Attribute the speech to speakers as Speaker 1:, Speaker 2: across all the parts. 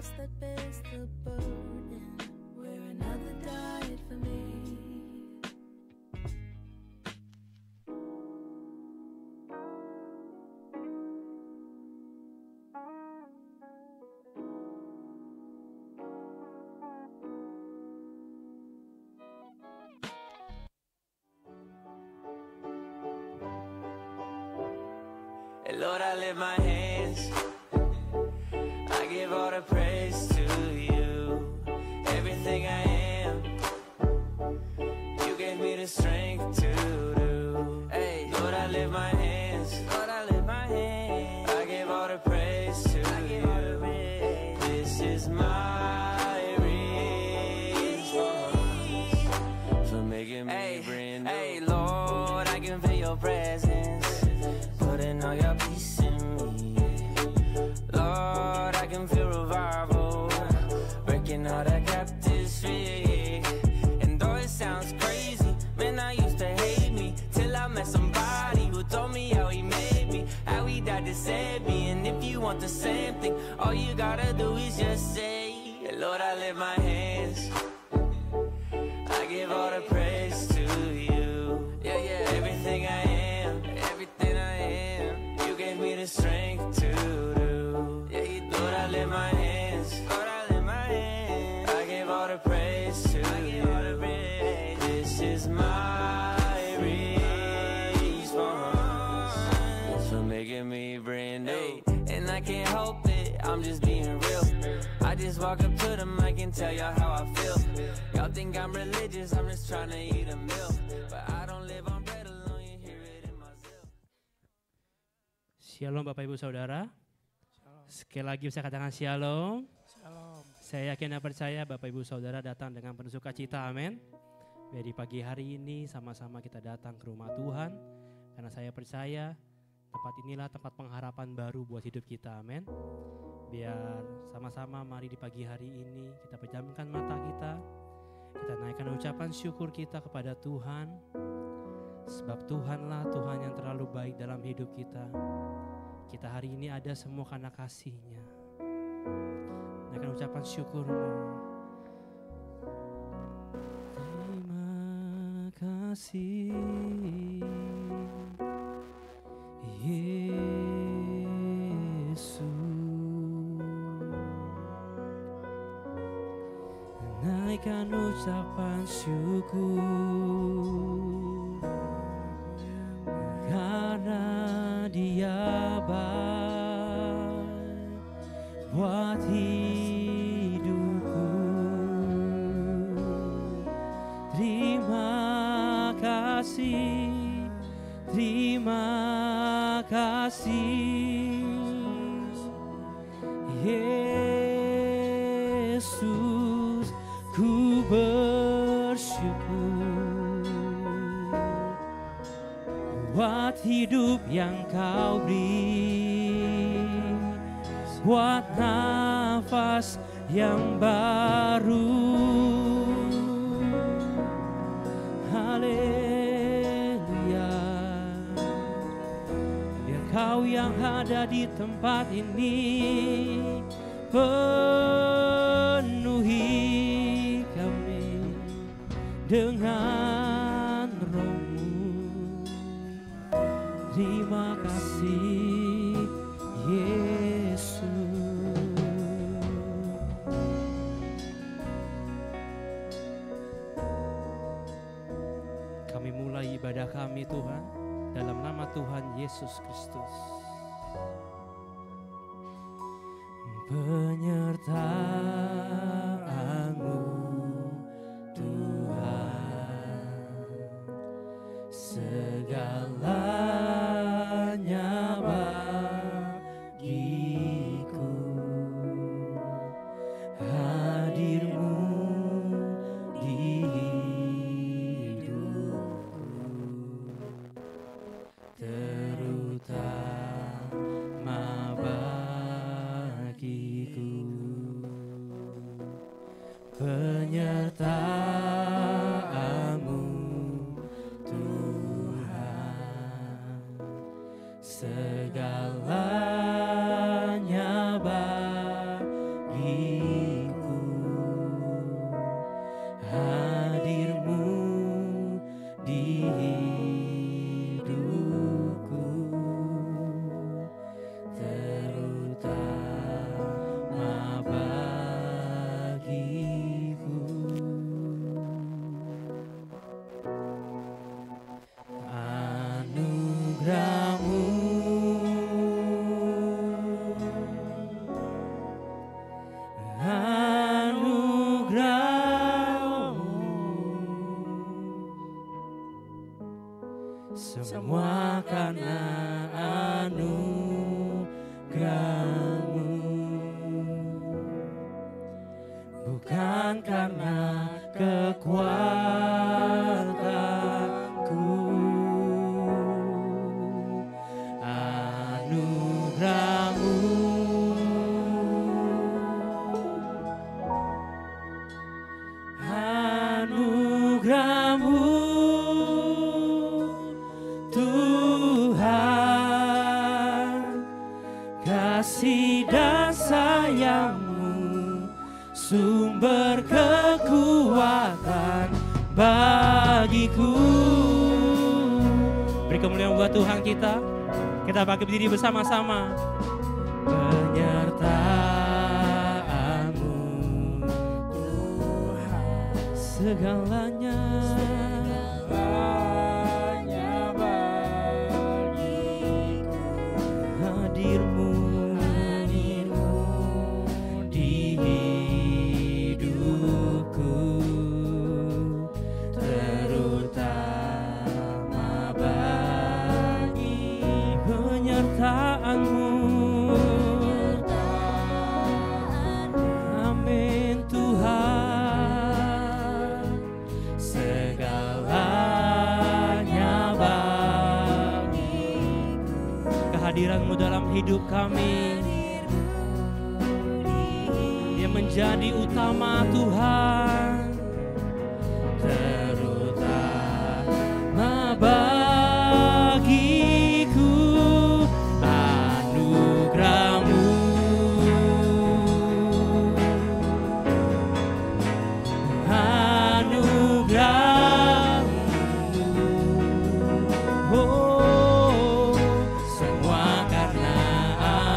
Speaker 1: cross that bears the burden, where another died for me.
Speaker 2: Lord, I lift my hands, I give all the praise to you. Everything I am, you gave me the strength to do. Hey, Lord, I lift my hands, Lord, I lift my hands, I give all the praise to you. This is my response for making me brand new. Hey, Lord, I can feel your presence, putting all your peace in me. Lord, I can feel revival, breaking all the captives free. And though it sounds crazy, man, I used to hate me, till I met somebody who told me how he made me, how he died to save me. And if you want the same thing, all you gotta do is just say, Lord, I lift my hands, I give all the praise to you. Yeah, yeah, everything I am, everything I am, you gave me the strength to do. Yeah, you do. Lord, I lift my hands, Lord, I lift my hands, I give all the praise to you. This is my response for making me brand new. And I can't help it, I'm just being real. I just walk up to the mic and tell y'all how I feel. Y'all think I'm religious, I'm just trying to eat a meal. But I don't live on bread alone, you hear it in my zeal.
Speaker 3: Shalom Bapak Ibu Saudara. Sekali lagi saya katakan shalom.
Speaker 4: Shalom.
Speaker 3: Saya yakin dan percaya Bapak Ibu Saudara datang dengan penuh sukacita, amin. Biar di pagi hari ini sama-sama kita datang ke rumah Tuhan. Karena saya percaya tempat inilah tempat pengharapan baru buat hidup kita, amin. Biar sama-sama mari di pagi hari ini kita pejamkan mata kita. Kita naikkan ucapan syukur kita kepada Tuhan. Sebab Tuhanlah Tuhan yang terlalu baik dalam hidup kita. Kita hari ini ada semua karena kasih-Nya. Naikkan ucapan syukurmu. Terima kasih Yesus. Naikkan ucapan syukur karena Dia baik buat hidupku. Terima kasih, terima kasih Yesus, ku bersyukur buat hidup yang Kau beri, buat nafas yang baru. Haleluya. Biar Kau yang ada di tempat ini penuhi kami dengan Roh-Mu. Terima kasih Yesus. Kami mulai ibadah kami Tuhan dalam nama Tuhan Yesus Kristus. Penyertaan-Mu Tuhan, segalanya bagiku. Hadir-Mu di hidupku, terutama bagiku. Penyertaan-Mu Tuhan, segalanya bagi anugerah-Mu. Anugerah-Mu Tuhan, kasih dan sayang-Mu, sumber kekuatan bagiku. Beri kemuliaan buat Tuhan kita. Kita bangkit berdiri bersama-sama. Penyertaan-Mu Tuhan, segalanya bagiku. Hadir-Mu di hidupku, terutama bagi penyertaan-Mu. Amin Tuhan, segalanya bagiku. Kehadiran-Mu dalam hidup kami, Dia menjadi utama Tuhan, terutama bagiku. Anugerah-Mu, anugerah-Mu, oh, semua karena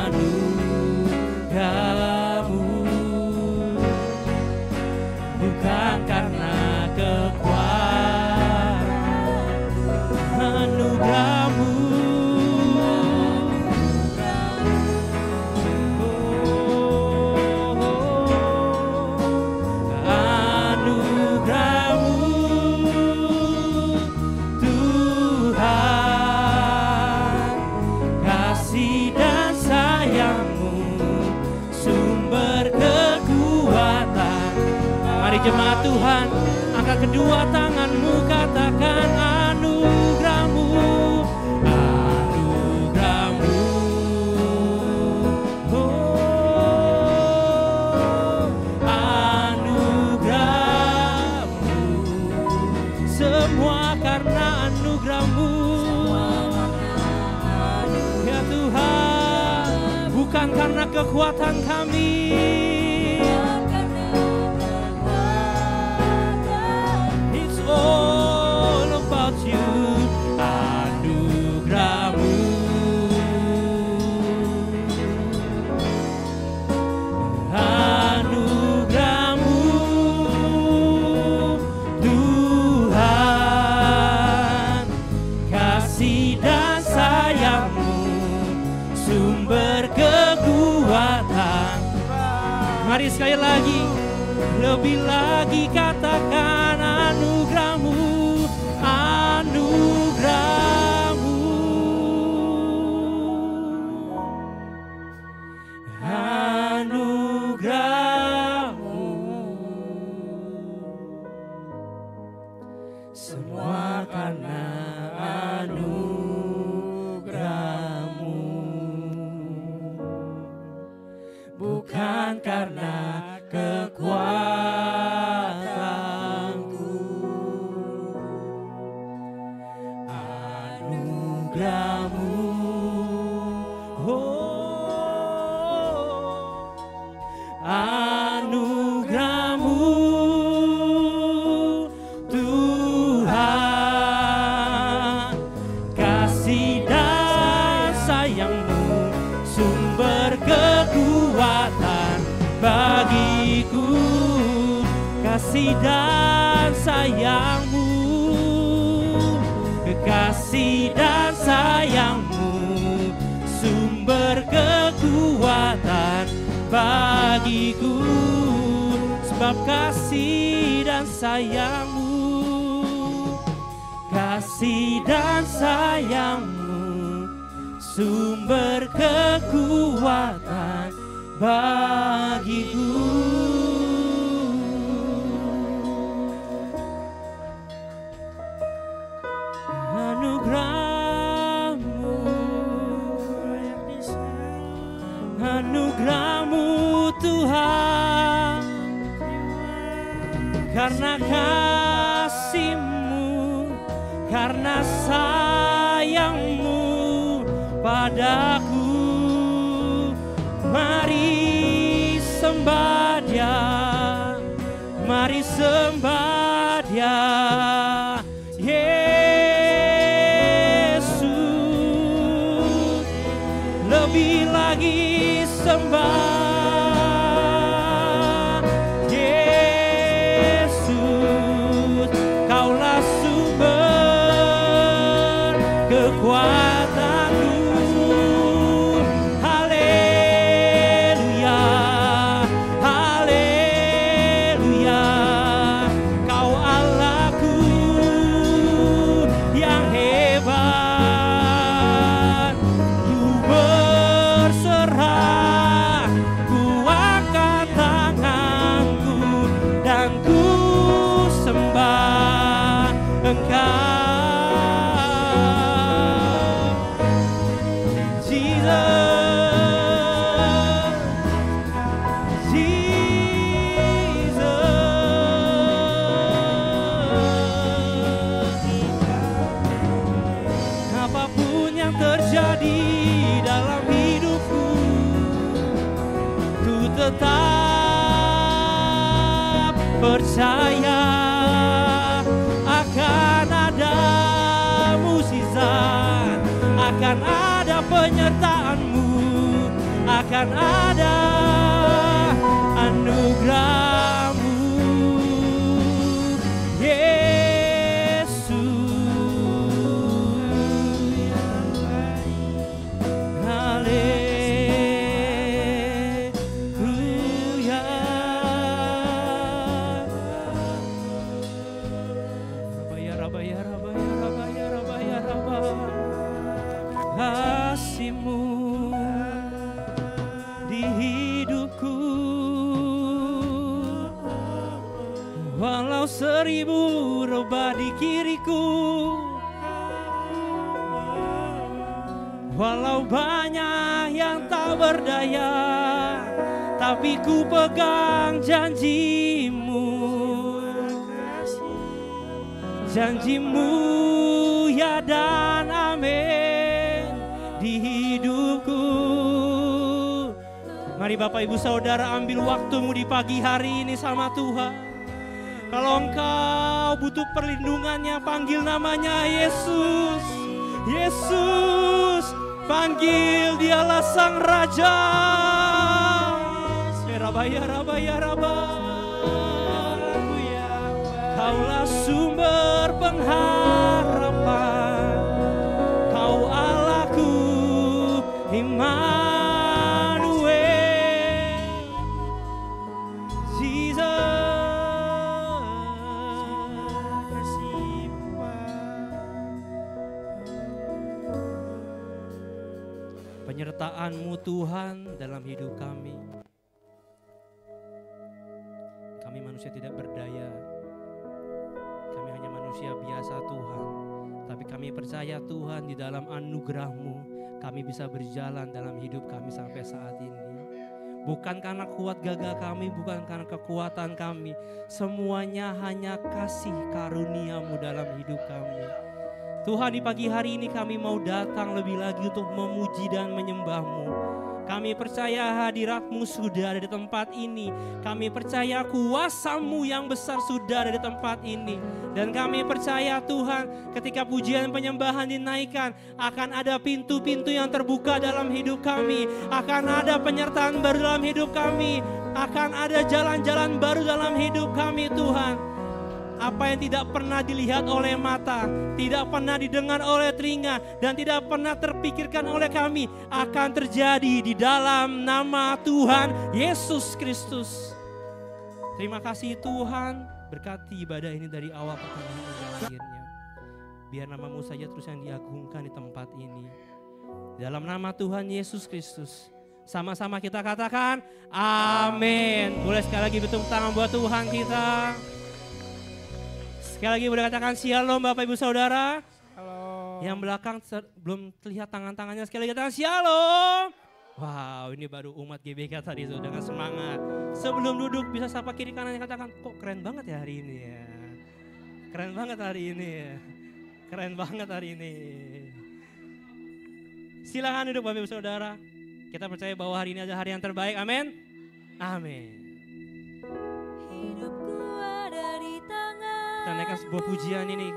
Speaker 3: anugerah-Mu, bukan karena kekuatan. Anugerah-Mu, anugerah-Mu Tuhan, kasih dan sayang-Mu, sumber kekuatan. Mari jemaat Tuhan, angkat kedua tangan-Mu, katakan anugerah-Mu, anugerah-Mu, oh, anugerah-Mu, semua karena anugerah-Mu, ya Tuhan, bukan karena kekuatan kami. It's all about You. Anugerah-Mu, anugerah-Mu Tuhan, kasih dan sayang-Mu, sumber kekuatan. Mari sekali lagi, lebih lagi katakan anugerah-Mu, anugerah-Mu, anugerah-Mu, semua karena anugerah-Mu, bukan karena kekuatanku. Anugerah-Mu, oh, anugerah-Mu Tuhan, kasih dan sayang-Mu, sumber kekuatan bagiku. Kasih dan sayang-Mu, kasih dan sayang-Mu, sumber kekuatan bagiku. Sebab kasih dan sayang-Mu, kasih dan sayang-Mu, sumber kekuatan bagiku. Anugerah-Mu, Tuhan, karena kasih-Mu, karena sayang-Mu padaku. Mari sembah Dia, mari sembah Dia, Yesus. Lebih lagi sembah Yesus, Kaulah sumber kekuatanku. Haleluya, haleluya, Kau Allahku yang hebat. Ku berserah, ku angkat tanganku dan ku sembah Engkau. Apapun yang terjadi dalam hidupku, ku tetap percaya akan ada mukjizat, akan ada penyertaan-Mu, akan ada anugerah-Mu, Yesus. Haleluya. Rabaya, rabaya, rabaya, rabaya, rabaya, rabaya. Kasih-Mu di hidupku, walau 1000 rebah di kiriku, walau banyak yang tak berdaya, tapi ku pegang janji-Mu, janji-Mu ya dan amin di hidupku. Mari Bapak Ibu Saudara ambil waktumu di pagi hari ini sama Tuhan. Kalau engkau butuh perlindungannya, panggil namanya Yesus. Yesus, panggil Dialah Sang Raja. Rabaya, rabaya, rabaya. Kaulah sumber pengharapan, Kau Allahku, Immanuel. Jesus. Penyertaan-Mu Tuhan dalam hidup kami. Kami manusia tidak berdaya, kami hanya manusia biasa Tuhan. Tapi kami percaya Tuhan di dalam anugerah-Mu kami bisa berjalan dalam hidup kami sampai saat ini. Bukan karena kuat gagah kami, bukan karena kekuatan kami. Semuanya hanya kasih karunia-Mu dalam hidup kami. Tuhan, di pagi hari ini kami mau datang lebih lagi untuk memuji dan menyembah-Mu. Kami percaya hadirat-Mu sudah ada di tempat ini. Kami percaya kuasa-Mu yang besar sudah ada di tempat ini. Dan kami percaya Tuhan, ketika pujian penyembahan dinaikkan, akan ada pintu-pintu yang terbuka dalam hidup kami. Akan ada penyertaan baru dalam hidup kami. Akan ada jalan-jalan baru dalam hidup kami Tuhan. Apa yang tidak pernah dilihat oleh mata, tidak pernah didengar oleh telinga, dan tidak pernah terpikirkan oleh kami, akan terjadi di dalam nama Tuhan Yesus Kristus. Terima kasih Tuhan, berkati ibadah ini dari awal pertengahan hingga akhirnya. Biar nama-Mu saja terus yang diagungkan di tempat ini. Dalam nama Tuhan Yesus Kristus, sama-sama kita katakan amin. Boleh sekali lagi bertepuk tangan buat Tuhan kita. Sekali lagi boleh katakan shalom Bapak Ibu Saudara.
Speaker 4: Halo.
Speaker 3: Yang belakang belum terlihat tangan-tangannya, sekali lagi katakan shalom. Wow, ini baru umat GBK tadi tuh dengan semangat. Sebelum duduk bisa sapa kiri kanan, katakan, kok keren banget ya hari ini ya. Keren banget hari ini ya. Keren banget hari ini. Silakan duduk Bapak Ibu Saudara. Kita percaya bahwa hari ini adalah hari yang terbaik. Amin. Amin.
Speaker 1: Hidupku ada di tangan.
Speaker 3: Kita naikkan sebuah pujian ini.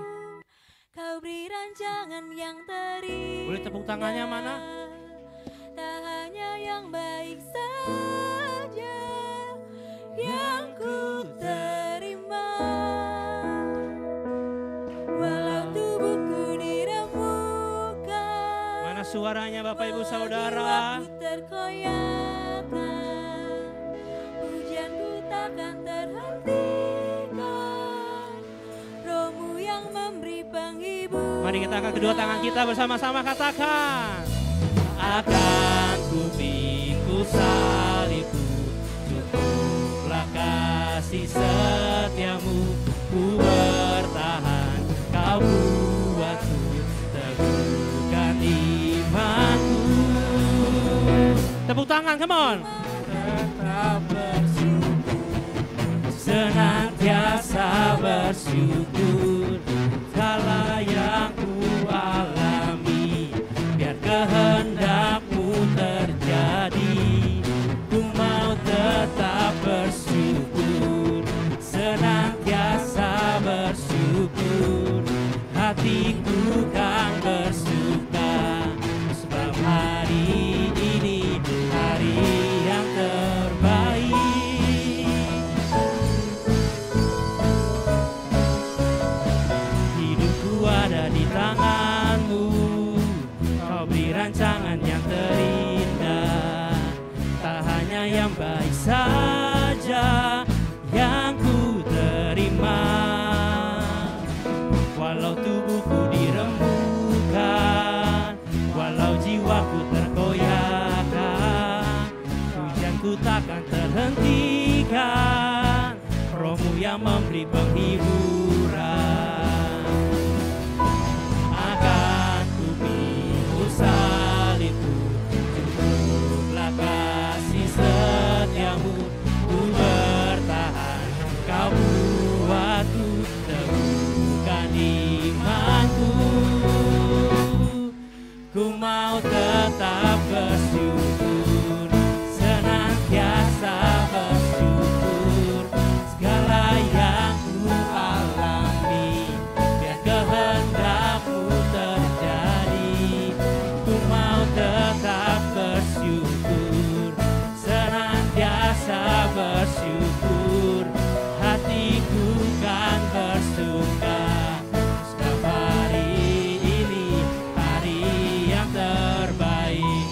Speaker 1: Kau beri rancangan yang terindah.
Speaker 3: Boleh tepuk tangannya mana?
Speaker 1: Tak hanya yang baik saja yang ku terima. Walau tubuhku diremukkan.
Speaker 3: Mana suaranya Bapak Ibu Saudara?
Speaker 1: Jiwaku terkoyakkan. Pujianku takkan terhentikan. Rohmu yang memberi penghibur.
Speaker 3: Mari kita angkat kedua tangan kita bersama-sama katakan. Akan ku pikul salibku, cukuplah kasih setiamu. Ku bertahan, kau buatku teguhkan imanku. Tepuk tangan, come on. Tetap bersyukur, senantiasa bersyukur. Segala yang ku alami, biar kehendakmu terjadi. Ku mau tetap bersyukur, senantiasa bersyukur. Hatiku kan bersuka, sebab hari ini hari yang terbaik. Hidupku ada di tanganmu, kau beri rancangan yang terindah. Tak hanya yang baik saja yang ku terima. Walau tubuhku dirembukan, walau jiwaku terkoyakkan, pujianku takkan terhentikan. Rohmu yang memberi penghiburan. Akan ku pikul salibku, cukuplah kasih setiamu. Ku bertahan, kau buatku teguhkan imanku. Ku mau tetap bersyukur, senantiasa bersyukur. Segala yang ku alami, biar kehendakmu terjadi. Ku mau tetap bersyukur, senantiasa bersyukur. Hatiku kan bersuka, sebab hari ini hari yang terbaik.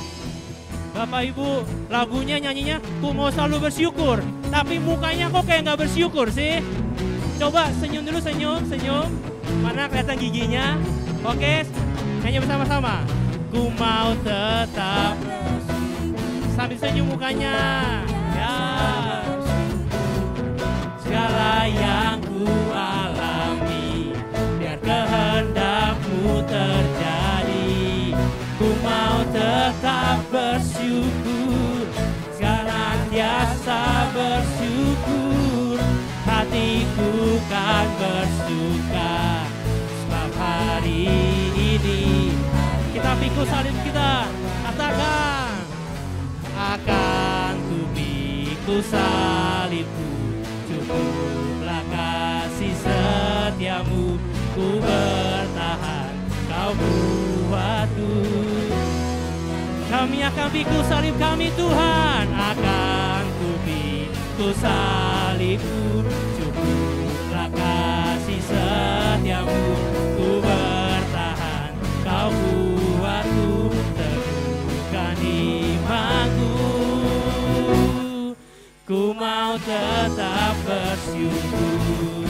Speaker 3: Bapak Ibu, lagunya nyanyinya ku mau selalu bersyukur, tapi mukanya kok kayak nggak bersyukur sih? Coba senyum dulu, senyum. Mana kelihatan giginya? Oke, nyanyi bersama-sama. Ku mau tetap sambil senyum mukanya. Ya. Segala yang ku alami, biar kehendakmu terjadi. Ku mau tetap bersyukur, senantiasa bersyukur. Hatiku kan bersuka, sebab hari ini kita pikul salib kita. Katakan, akan ku pikul salibku, cukuplah kasih setiamu. Ku bertahan, kau buatku. Kami akan pikul salib kami Tuhan. Akan ku pikul salibku, cukuplah kasih setiamu. Ku bertahan, kau buatku teguhkan imanku. Ku mau tetap bersyukur,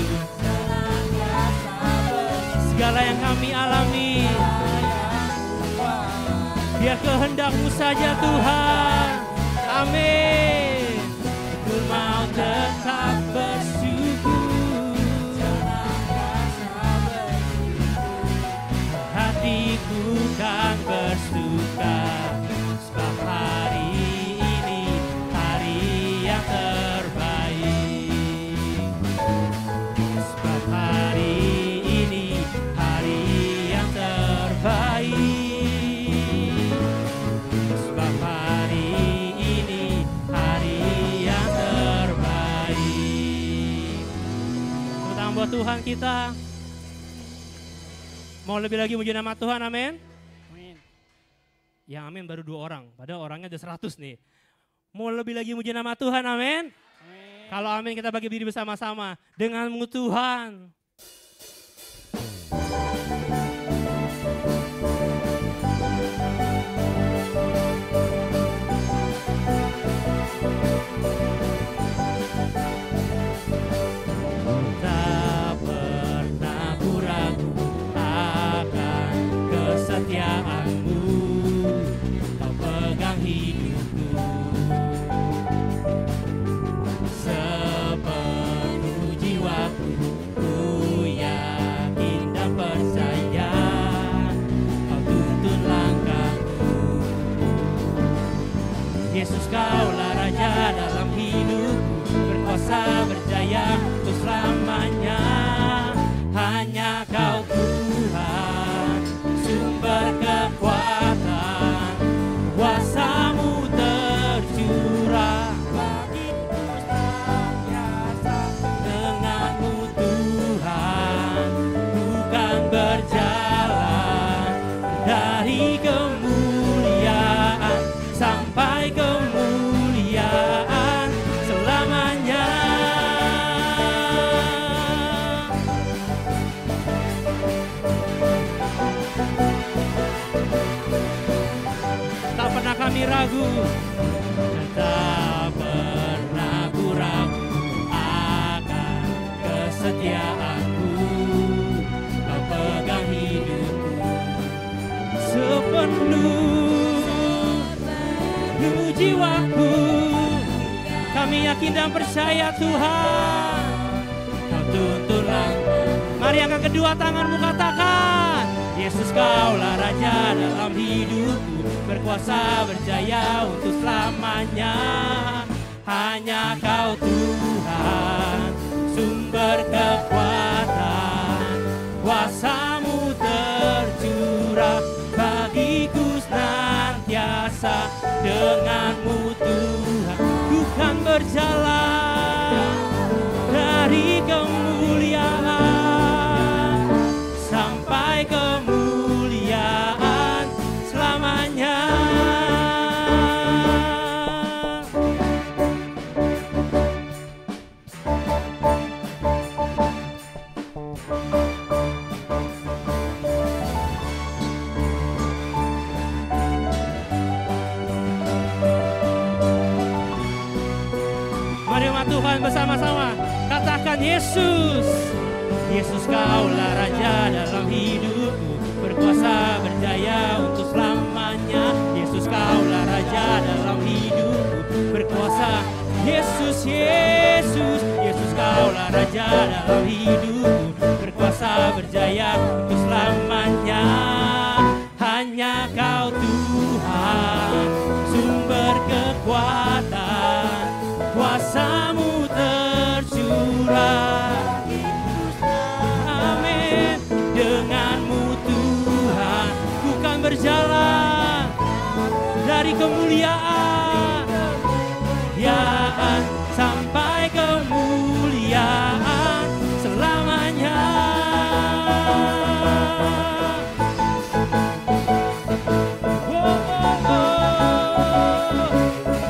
Speaker 3: segala yang kami alami, biar kehendak-Mu saja Tuhan. Amin. Ku mau tetap bersyukur, hatiku kan bersuka, sebab hari Tuhan kita. Mau lebih lagi muji nama Tuhan, amin. Yang amin baru 2 orang, padahal orangnya ada 100 nih. Mau lebih lagi muji nama Tuhan, amin. Kalau amin kita bagi diri bersama-sama. Denganmu Tuhan. Tak pernah ku ragu akan kesetiaan-Mu. Kau pegang hidupku. Sepenuh jiwaku ku yakin dan percaya. Kau tuntun langkahku. Yesus, Kaulah Raja dalam hidupku, berkuasa berjaya untuk selamanya. Hanya Kau Tuhan, sumber kekuatan, kuasa-Mu tercurah bagiku senantiasa. Denganmu Tuhan, ku kan berjalan dari kemuliaan sampai kemuliaan selamanya. Tak pernah kami ragu, tak pernah ku ragu akan kesetiaan-Mu. Kau pegang hidupku sepenuh jiwaku. Kami yakin dan percaya Tuhan, Kau tuntun langkah. Mari angkat kedua tanganmu, katakan, Yesus, Kaulah Raja dalam hidupku, berkuasa berjaya untuk selamanya. Hanya Kau Tuhan, sumber kekuatan, kuasa-Mu tercurah bagiku senantiasa. Denganmu Tuhan, ku kan berjalan dari kemuliaan sampai kemuliaan selamanya. Mari umat Tuhan bersama-sama katakan, Yesus, Yesus, Kaulah Raja dalam hidupku, berkuasa berjaya untuk selamanya. Yesus, Kaulah Raja dalam hidupku, berkuasa. Yesus, Yesus, Yesus, Kaulah Raja dalam hidupku, berkuasa berjaya untuk selamanya. Hanya Kau Tuhan, sumber kekuatan, kuasa-Mu tercurah. Amin. Denganmu Tuhan, ku kan berjalan dari kemuliaan sampai kemuliaan selamanya.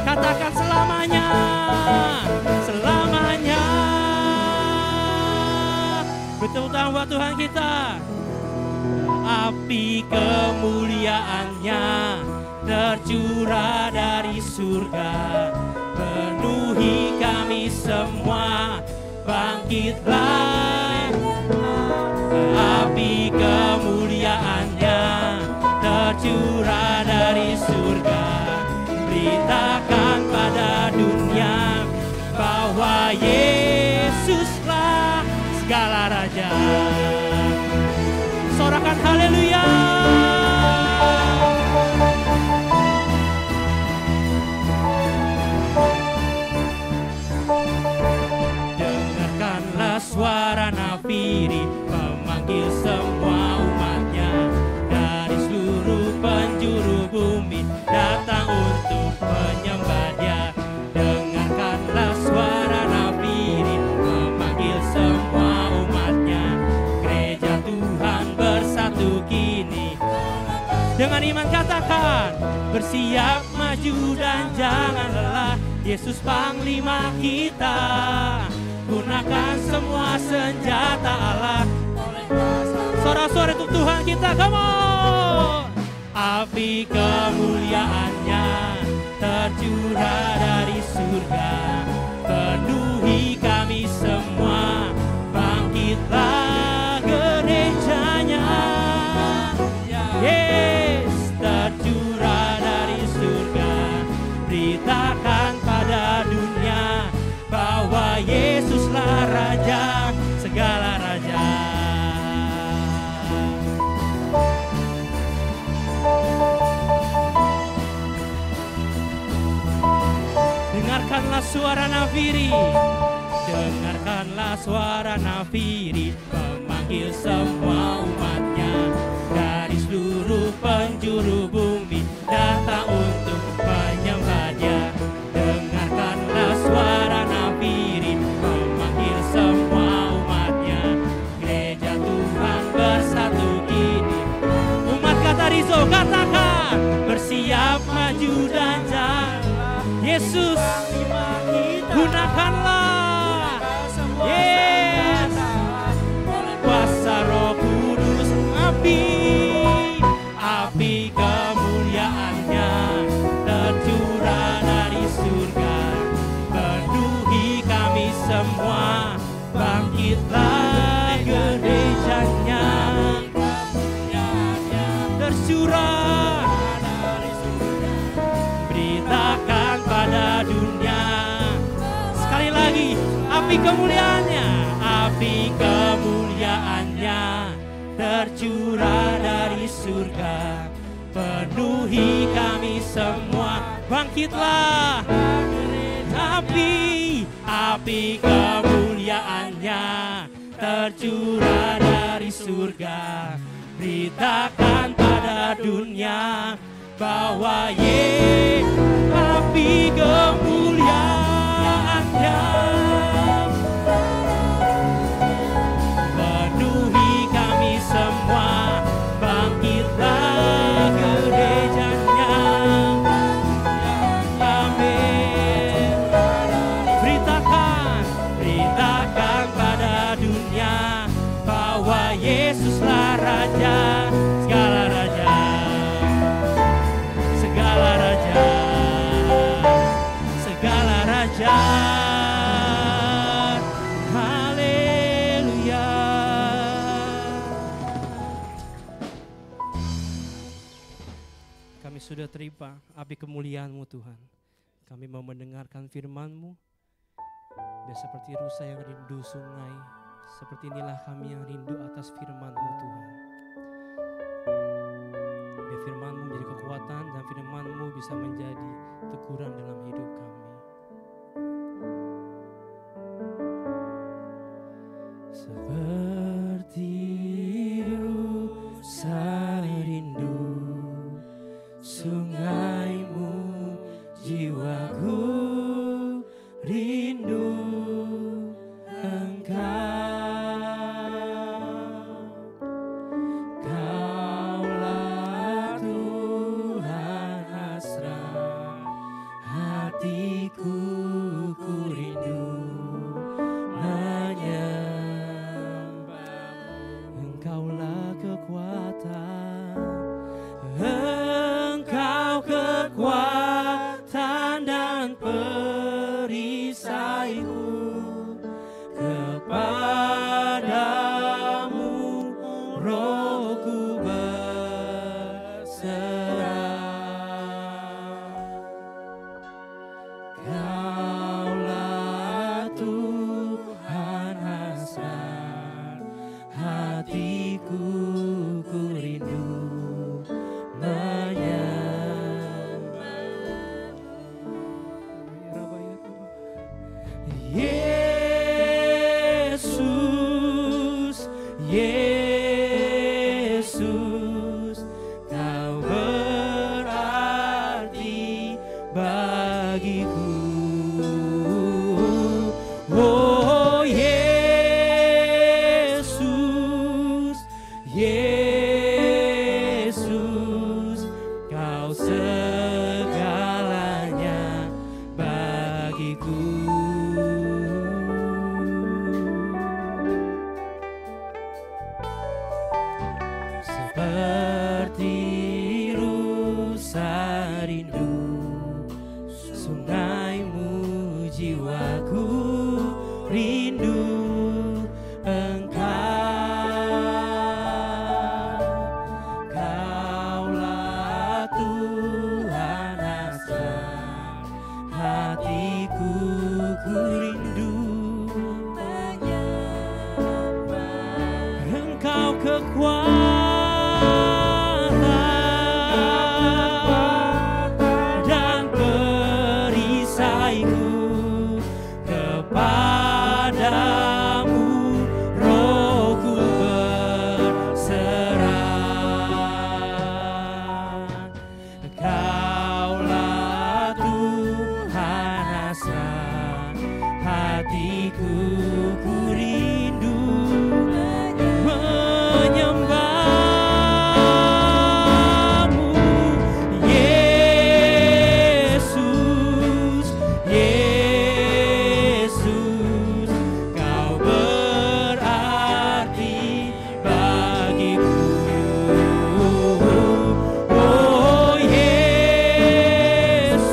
Speaker 3: Katakan selamanya, selamanya. Betul buat Tuhan kita. Api kemuliaan-Nya tercurah dari surga, penuhi kami semua. Bangkitlah, api kemuliaan-Nya tercurah dari surga. Beritakan pada dunia bahwa Yesuslah segala raja. Sorakan haleluya. Dengarkanlah suara nafiri memanggil semua umatnya dari seluruh penjuru bumi datang untuk menyembah Dia. Dengarkanlah suara nafiri memanggil semua umatnya bersiap maju dan jangan lelah. Yesus Panglima kita, gunakan semua senjata Allah. Suara-suara untuk Tuhan kita, come on. Api kemuliaannya tercurah dari surga, penuhi kami semua. Bangkitlah gerejanya, yes, tercurah dari surga. Beritakan pada dunia bahwa Yesuslah Raja segala raja. Dengarkanlah suara nafiri, dengarkanlah suara nafiri, memanggil semua umatnya dari seluruh penjuru bumi datang untuk menyembah Dia. Dengarkanlah suara nafiri, memanggil semua umatnya, gereja Tuhan bersatu kini. Umat kata Rizo, katakan bersiap maju dan jalan. Yesus, gunakanlah, yes, kuasa Roh Kudus, api kemuliaannya tercurah dari surga, penuhi kami semua. Bangkitlah gerejanya, tercurah dari surga, beritakan pada dunia. Sekali lagi, api kemuliaannya, api kemuliaannya tercurah dari surga, penuhi kami semua. Bangkitlah, api kemuliaannya tercurah dari surga, beritakan pada dunia bahwa api kemuliaannya penuhi kami semua. Bangkitlah gerejanya, amin. Beritakan pada dunia bahwa Yesuslah Raja segala raja, segala raja, segala raja. Haleluya. Kami sudah terima api kemuliaan-Mu Tuhan. Kami mau mendengarkan firman-Mu. Dan seperti rusa yang rindu sungai, seperti inilah kami yang rindu atas firman-Mu Tuhan. Biar firman-Mu menjadi kekuatan dan firman-Mu bisa menjadi teguran dalam hidup kami. Seperti rusa rindu sungai-Mu, jiwaku rindu Engkau. Kaulah Tuhan hasrat hatiku, ku rindu menyembah-Mu. Engkaulah kekuatan, Engkau kekuatan dan perisaiku. Kepadamu rohku berserah. Kaulah Tuhan hasrat hatiku, ku rindu Yesus, Yesus, Kau berarti bagiku. Oh Yesus, Yesus, Kau sungaimu jiwaku rindu Engkau. Kaulah Tuhan hasrat hatiku, ku rindu Engkau kekuatan dan perisaiku, kepadamu rohku berserah. Kaulah Tuhan hasrat hatiku, ku rindu menyembahmu Yesus, Yesus, Kau berarti bagiku. Oh Yesus,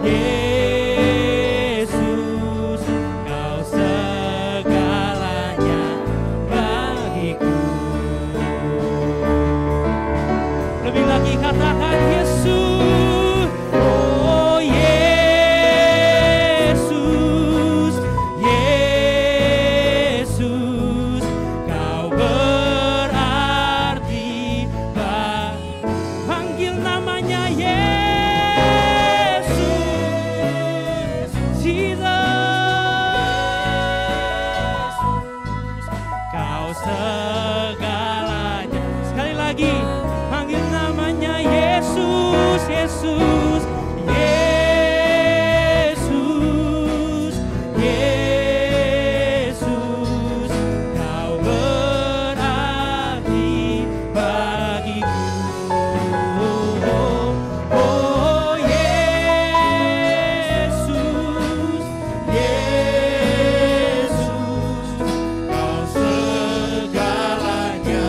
Speaker 3: Yesus, Kau segalanya bagiku. Lebih lagi katakan Yesus, oh Yesus, Yesus, Kau berarti panggil namanya Yesus, Jesus, Kau segalanya. Sekali lagi, panggil namanya Yesus, Yesus, Yesus, Yesus, Kau berarti bagiku. Oh Yesus, Yesus, Kau segalanya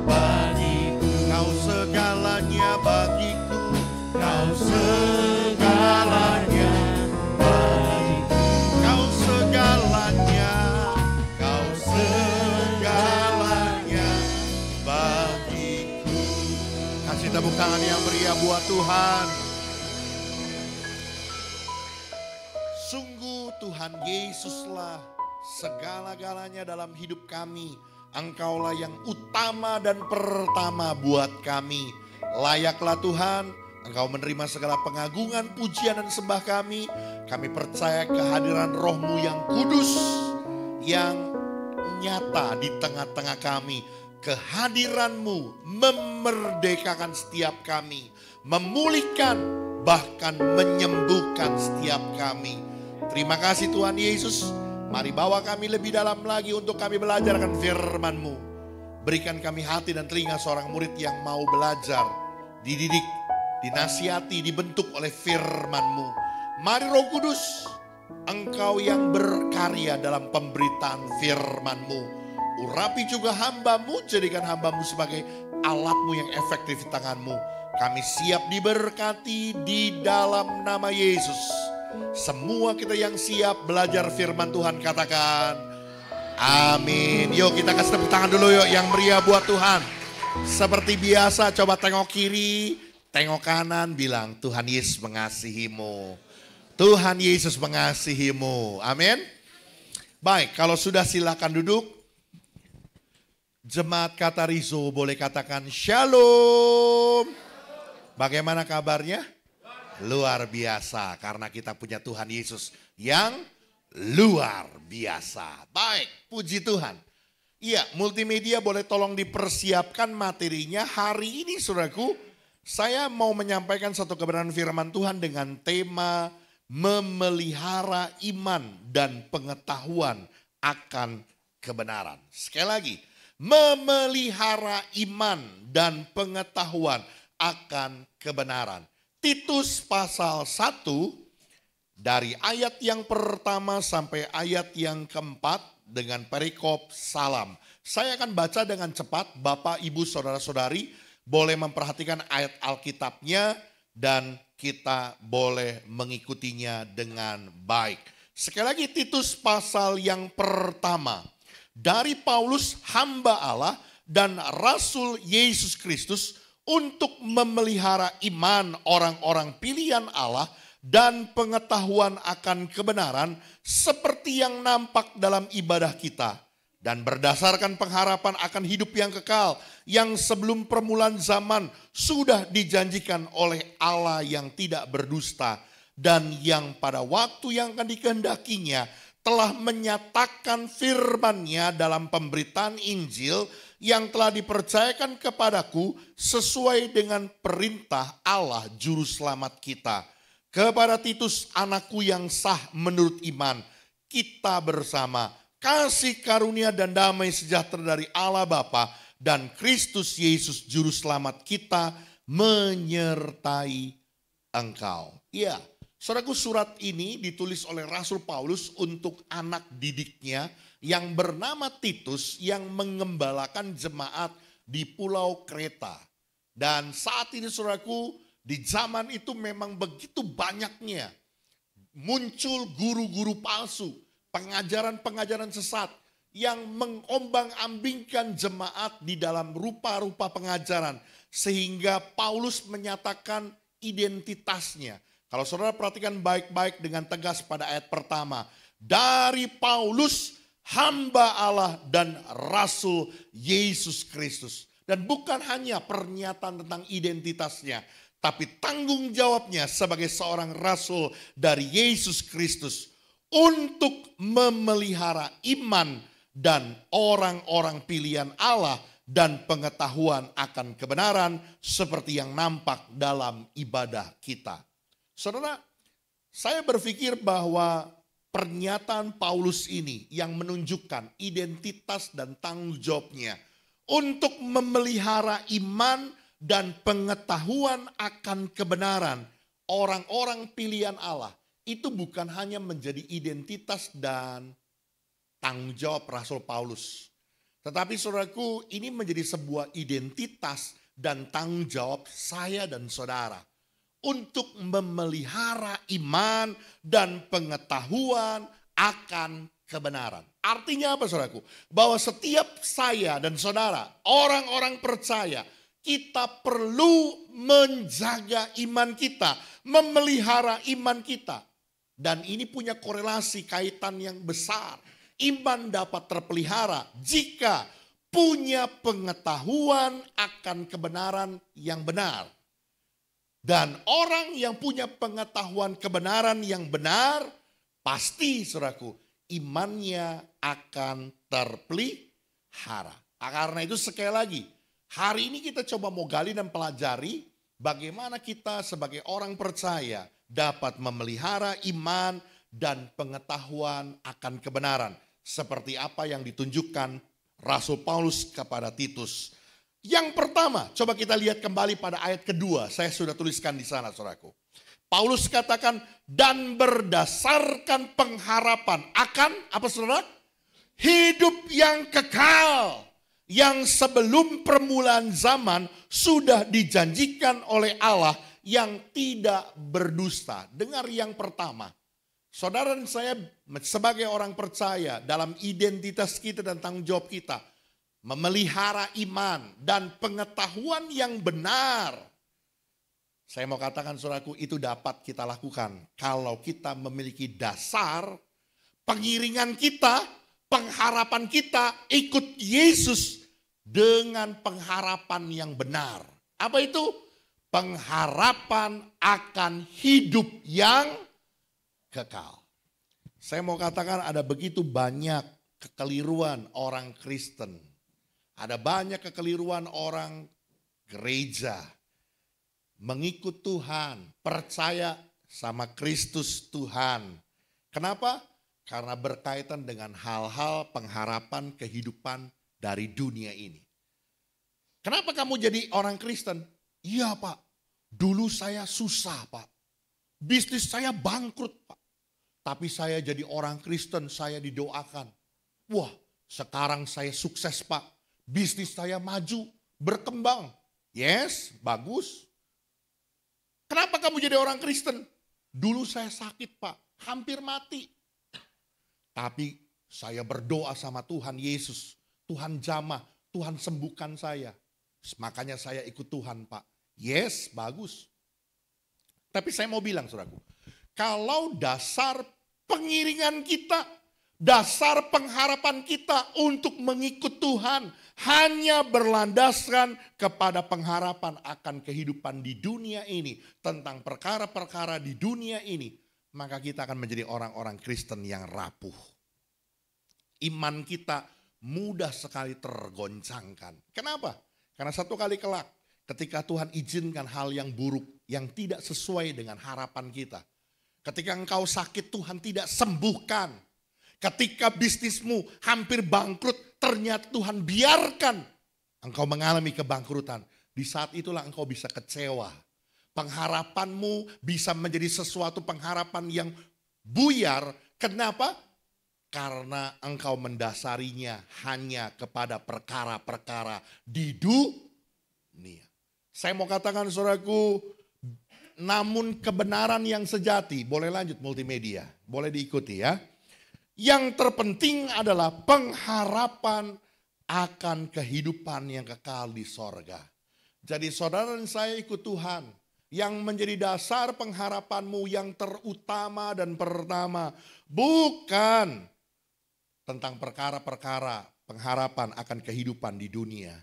Speaker 3: bagiku.
Speaker 4: Kau segalanya bagiku,
Speaker 3: Kau segalanya bagiku.
Speaker 4: Kau segalanya, Kau segalanya bagiku. Kasih tepuk tangan yang meriah buat Tuhan. Sungguh Tuhan Yesuslah segala-galanya dalam hidup kami. Engkaulah yang utama dan pertama buat kami. Layaklah Tuhan, Engkau menerima segala pengagungan, pujian dan sembah kami. Kami percaya kehadiran Roh-Mu yang kudus, yang nyata di tengah-tengah kami. Kehadiran-Mu memerdekakan setiap kami, memulihkan, bahkan menyembuhkan setiap kami. Terima kasih Tuhan Yesus. Mari bawa kami lebih dalam lagi untuk kami belajar akan firman-Mu. Berikan kami hati dan telinga seorang murid yang mau belajar, dididik, dinasihati, dibentuk oleh firman-Mu. Mari Roh Kudus, Engkau yang berkarya dalam pemberitaan firman-Mu. Urapi juga hamba-Mu, jadikan hamba-Mu sebagai alat-Mu yang efektif di tangan-Mu. Kami siap diberkati di dalam nama Yesus. Semua kita yang siap belajar firman Tuhan katakan amin. Yuk kita kasih tepuk tangan dulu yuk yang meriah buat Tuhan. Seperti biasa coba tengok kiri, tengok kanan, bilang Tuhan Yesus mengasihimu. Tuhan Yesus mengasihimu. Amin. Baik, kalau sudah silakan duduk. Jemaat Katarizo boleh katakan Shalom. Bagaimana kabarnya? Luar biasa karena kita punya Tuhan Yesus yang luar biasa. Baik, puji Tuhan. Iya, multimedia boleh tolong dipersiapkan materinya. Hari ini saudaraku, saya mau menyampaikan satu kebenaran firman Tuhan dengan tema memelihara iman dan pengetahuan akan kebenaran. Sekali lagi, memelihara iman dan pengetahuan akan kebenaran. Titus pasal 1 dari ayat yang pertama sampai ayat yang keempat dengan perikop salam. Saya akan baca dengan cepat, Bapak, Ibu, Saudara-saudari boleh memperhatikan ayat Alkitabnya dan kita boleh mengikutinya dengan baik. Sekali lagi Titus pasal yang pertama. Dari Paulus hamba Allah dan Rasul Yesus Kristus untuk memelihara iman orang-orang pilihan Allah dan pengetahuan akan kebenaran seperti yang nampak dalam ibadah kita. Dan berdasarkan pengharapan akan hidup yang kekal yang sebelum permulaan zaman sudah dijanjikan oleh Allah yang tidak berdusta dan yang pada waktu yang akan dikehendakinya telah menyatakan firman-Nya dalam pemberitaan Injil yang telah dipercayakan kepadaku sesuai dengan perintah Allah juru selamat kita. Kepada Titus anakku yang sah menurut iman, kita bersama kasih karunia dan damai sejahtera dari Allah Bapa dan Kristus Yesus juru selamat kita menyertai engkau. Ya, saudaraku, surat ini ditulis oleh Rasul Paulus untuk anak didiknya yang bernama Titus yang mengembalakan jemaat di Pulau Kreta. Dan saat ini saudaraku, di zaman itu memang begitu banyaknya muncul guru-guru palsu, pengajaran-pengajaran sesat yang mengombang-ambingkan jemaat di dalam rupa-rupa pengajaran. Sehingga Paulus menyatakan identitasnya. Kalau saudara perhatikan baik-baik dengan tegas pada ayat pertama. Dari Paulus, hamba Allah dan Rasul Yesus Kristus. Dan bukan hanya pernyataan tentang identitasnya, tapi tanggung jawabnya sebagai seorang rasul dari Yesus Kristus untuk memelihara iman dan orang-orang pilihan Allah dan pengetahuan akan kebenaran seperti yang nampak dalam ibadah kita. Saudara, saya berpikir bahwa pernyataan Paulus ini yang menunjukkan identitas dan tanggung jawabnya untuk memelihara iman dan pengetahuan akan kebenaran orang-orang pilihan Allah. Itu bukan hanya menjadi identitas dan tanggung jawab Rasul Paulus. Tetapi saudaraku, ini menjadi sebuah identitas dan tanggung jawab saya dan saudara. Untuk memelihara iman dan pengetahuan akan kebenaran. Artinya apa saudaraku? Bahwa setiap saya dan saudara, orang-orang percaya, kita perlu menjaga iman kita, memelihara iman kita. Dan ini punya korelasi kaitan yang besar. Iman dapat terpelihara jika punya pengetahuan akan kebenaran yang benar. Dan orang yang punya pengetahuan kebenaran yang benar, pasti saudaraku, imannya akan terpelihara. Karena itu sekali lagi, hari ini kita coba mau gali dan pelajari bagaimana kita sebagai orang percaya dapat memelihara iman dan pengetahuan akan kebenaran. Seperti apa yang ditunjukkan Rasul Paulus kepada Titus. Yang pertama, coba kita lihat kembali pada ayat kedua. Saya sudah tuliskan di sana, saudaraku. Paulus katakan, dan berdasarkan pengharapan akan, apa saudara? Hidup yang kekal. Yang sebelum permulaan zaman sudah dijanjikan oleh Allah yang tidak berdusta. Dengar yang pertama. Saudara dan saya sebagai orang percaya dalam identitas kita dan tanggung jawab kita. Memelihara iman dan pengetahuan yang benar. Saya mau katakan saudaraku, itu dapat kita lakukan. Kalau kita memiliki dasar pengiringan kita, pengharapan kita ikut Yesus dengan pengharapan yang benar. Apa itu? Pengharapan akan hidup yang kekal. Saya mau katakan ada begitu banyak kekeliruan orang Kristen. Ada banyak kekeliruan orang gereja. Mengikut Tuhan, percaya sama Kristus Tuhan. Kenapa? Karena berkaitan dengan hal-hal pengharapan kehidupan dari dunia ini. Kenapa kamu jadi orang Kristen? Iya Pak, dulu saya susah Pak. Bisnis saya bangkrut Pak. Tapi saya jadi orang Kristen, saya didoakan. Wah, sekarang saya sukses Pak. Bisnis saya maju, berkembang. Yes, bagus. Kenapa kamu jadi orang Kristen? Dulu saya sakit Pak, hampir mati. Tapi saya berdoa sama Tuhan Yesus. Tuhan jamah, Tuhan sembuhkan saya. Makanya saya ikut Tuhan Pak. Yes, bagus. Tapi saya mau bilang saudaraku, kalau dasar pengiringan kita, dasar pengharapan kita untuk mengikut Tuhan hanya berlandaskan kepada pengharapan akan kehidupan di dunia ini, tentang perkara-perkara di dunia ini, maka kita akan menjadi orang-orang Kristen yang rapuh. Iman kita mudah sekali tergoncangkan. Kenapa? Karena satu kali kelak ketika Tuhan izinkan hal yang buruk yang tidak sesuai dengan harapan kita. Ketika engkau sakit Tuhan tidak sembuhkan. Ketika bisnismu hampir bangkrut ternyata Tuhan biarkan engkau mengalami kebangkrutan. Di saat itulah engkau bisa kecewa. Pengharapanmu bisa menjadi sesuatu pengharapan yang buyar. Kenapa? Karena engkau mendasarinya hanya kepada perkara-perkara di dunia. Saya mau katakan saudaraku, namun kebenaran yang sejati, boleh lanjut multimedia, boleh diikuti ya. Yang terpenting adalah pengharapan akan kehidupan yang kekal di sorga. Jadi saudara dan saya ikut Tuhan. Yang menjadi dasar pengharapanmu yang terutama dan pertama bukan tentang perkara-perkara pengharapan akan kehidupan di dunia.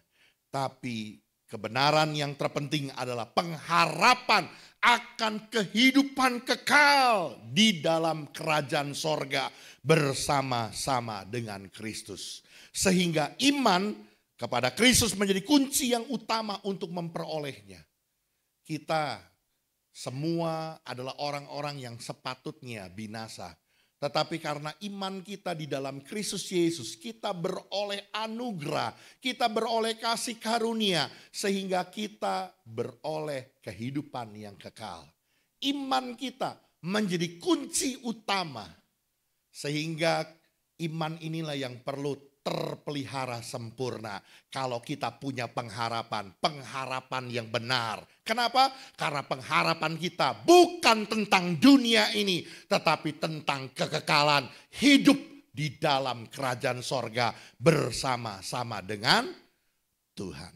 Speaker 4: Tapi kebenaran yang terpenting adalah pengharapan akan kehidupan kekal di dalam kerajaan sorga bersama-sama dengan Kristus. Sehingga iman kepada Kristus menjadi kunci yang utama untuk memperolehnya. Kita semua adalah orang-orang yang sepatutnya binasa. Tetapi karena iman kita di dalam Kristus Yesus, kita beroleh anugerah, kita beroleh kasih karunia, sehingga kita beroleh kehidupan yang kekal. Iman kita menjadi kunci utama, sehingga iman inilah yang perlu terpelihara sempurna. Kalau kita punya pengharapan yang benar. Kenapa? Karena pengharapan kita bukan tentang dunia ini, tetapi tentang kekekalan hidup di dalam kerajaan sorga bersama-sama dengan Tuhan.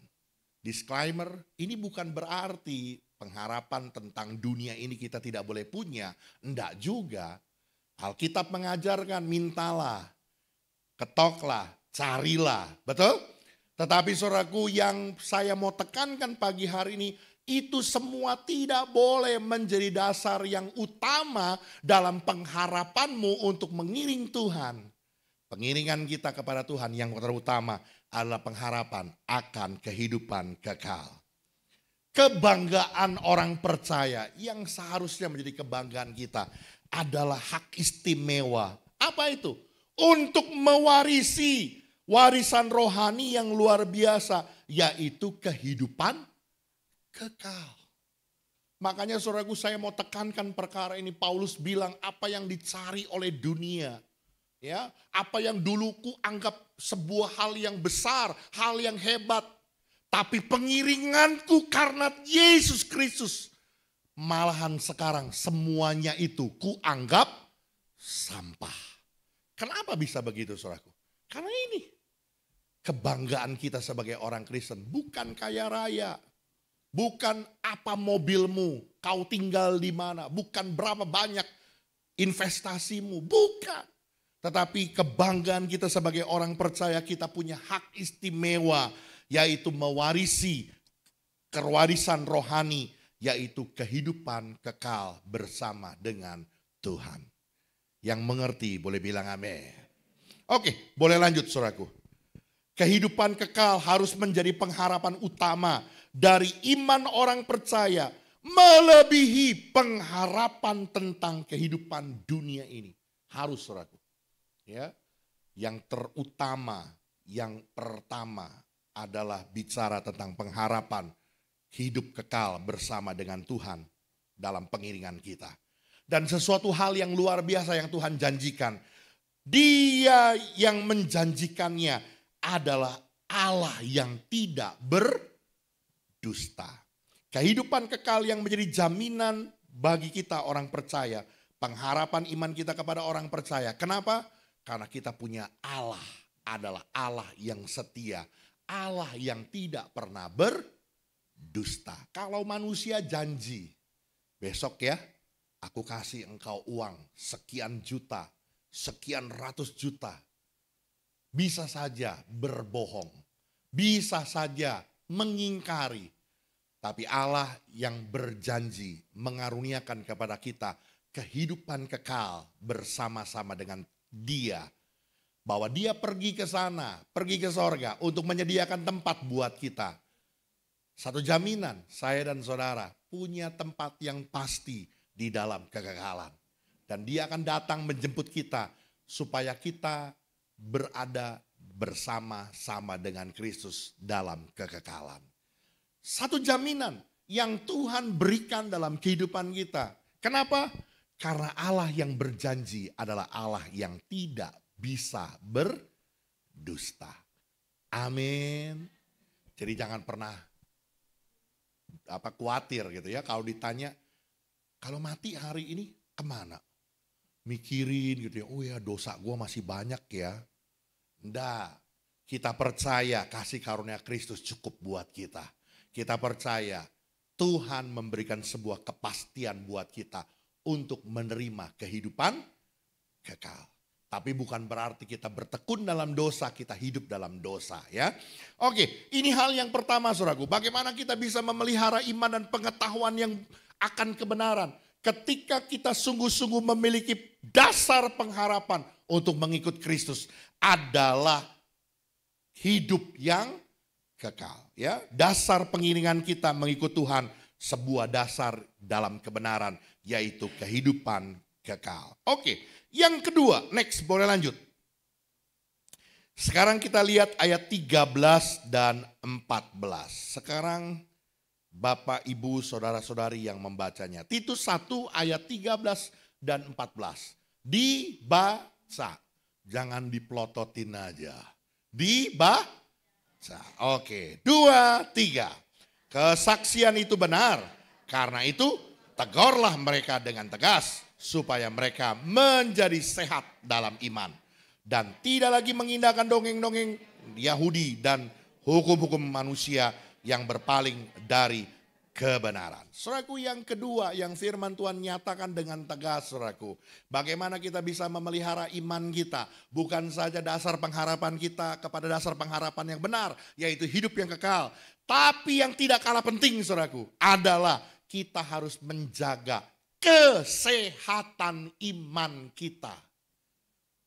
Speaker 4: Disclaimer, ini bukan berarti pengharapan tentang dunia ini kita tidak boleh punya. Enggak juga. Alkitab mengajarkan mintalah, ketoklah, carilah. Betul? Tetapi saudaraku, yang saya mau tekankan pagi hari ini, itu semua tidak boleh menjadi dasar yang utama dalam pengharapanmu untuk mengiring Tuhan. Pengiringan kita kepada Tuhan yang terutama adalah pengharapan akan kehidupan kekal. Kebanggaan orang percaya yang seharusnya menjadi kebanggaan kita adalah hak istimewa. Apa itu? Untuk mewarisi warisan rohani yang luar biasa, yaitu kehidupan kekal. Makanya saudaraku, saya mau tekankan perkara ini. Paulus bilang apa yang dicari oleh dunia, ya, apa yang dulu ku anggap sebuah hal yang besar, hal yang hebat, tapi pengiringanku karena Yesus Kristus, malahan sekarang semuanya itu ku anggap sampah. Kenapa bisa begitu saudaraku? Karena ini kebanggaan kita sebagai orang Kristen bukan kaya raya. Bukan apa mobilmu, kau tinggal di mana, bukan berapa banyak investasimu, bukan. Tetapi kebanggaan kita sebagai orang percaya, kita punya hak istimewa, yaitu mewarisi kewarisan rohani, yaitu kehidupan kekal bersama dengan Tuhan. Yang mengerti boleh bilang amin. Oke, boleh lanjut saudaraku. Kehidupan kekal harus menjadi pengharapan utama dari iman orang percaya, melebihi pengharapan tentang kehidupan dunia ini. Harus saudaraku. Ya, yang terutama, yang pertama adalah bicara tentang pengharapan hidup kekal bersama dengan Tuhan dalam pengiringan kita. Dan sesuatu hal yang luar biasa yang Tuhan janjikan. Dia yang menjanjikannya adalah Allah yang tidak berdusta. Kehidupan kekal yang menjadi jaminan bagi kita orang percaya. Pengharapan iman kita kepada orang percaya. Kenapa? Karena kita punya Allah adalah Allah yang setia. Allah yang tidak pernah berdusta. Kalau manusia janji, besok ya aku kasih engkau uang sekian juta, sekian ratus juta. Bisa saja berbohong, bisa saja mengingkari. Tapi Allah yang berjanji mengaruniakan kepada kita kehidupan kekal bersama-sama dengan Dia. Bahwa Dia pergi ke sana, pergi ke sorga untuk menyediakan tempat buat kita. Satu jaminan, saya dan saudara punya tempat yang pasti di dalam kekekalan. Dan Dia akan datang menjemput kita supaya kita berada bersama-sama dengan Kristus dalam kekekalan. Satu jaminan yang Tuhan berikan dalam kehidupan kita. Kenapa? Karena Allah yang berjanji adalah Allah yang tidak bisa berdusta. Amin. Jadi jangan pernah khawatir gitu ya kalau ditanya, kalau mati hari ini kemana? Mikirin gitu ya, oh ya dosa gue masih banyak ya. Enggak, kita percaya kasih karunia Kristus cukup buat kita. Kita percaya Tuhan memberikan sebuah kepastian buat kita untuk menerima kehidupan kekal. Tapi bukan berarti kita bertekun dalam dosa, kita hidup dalam dosa ya. Oke, ini hal yang pertama saudaraku. Bagaimana kita bisa memelihara iman dan pengetahuan yang akan kebenaran. Ketika kita sungguh-sungguh memiliki dasar pengharapan untuk mengikut Kristus adalah hidup yang kekal ya. Dasar pengiringan kita mengikut Tuhan sebuah dasar dalam kebenaran yaitu kehidupan kekal. Oke, yang kedua, next boleh lanjut. Sekarang kita lihat ayat 13 dan 14. Sekarang Bapak, Ibu, Saudara-saudari yang membacanya. Titus 1 ayat 13 dan 14. Dibaca, jangan diplototin aja. Dibaca. Oke, 2, 3. Kesaksian itu benar. Karena itu tegurlah mereka dengan tegas. Supaya mereka menjadi sehat dalam iman. Dan tidak lagi mengindahkan dongeng-dongeng Yahudi dan hukum-hukum manusia yang berpaling dari kebenaran. Saudaraku, yang kedua yang firman Tuhan nyatakan dengan tegas, saudaraku. Bagaimana kita bisa memelihara iman kita. Bukan saja dasar pengharapan kita kepada dasar pengharapan yang benar. Yaitu hidup yang kekal. Tapi yang tidak kalah penting, saudaraku, adalah kita harus menjaga kesehatan iman kita.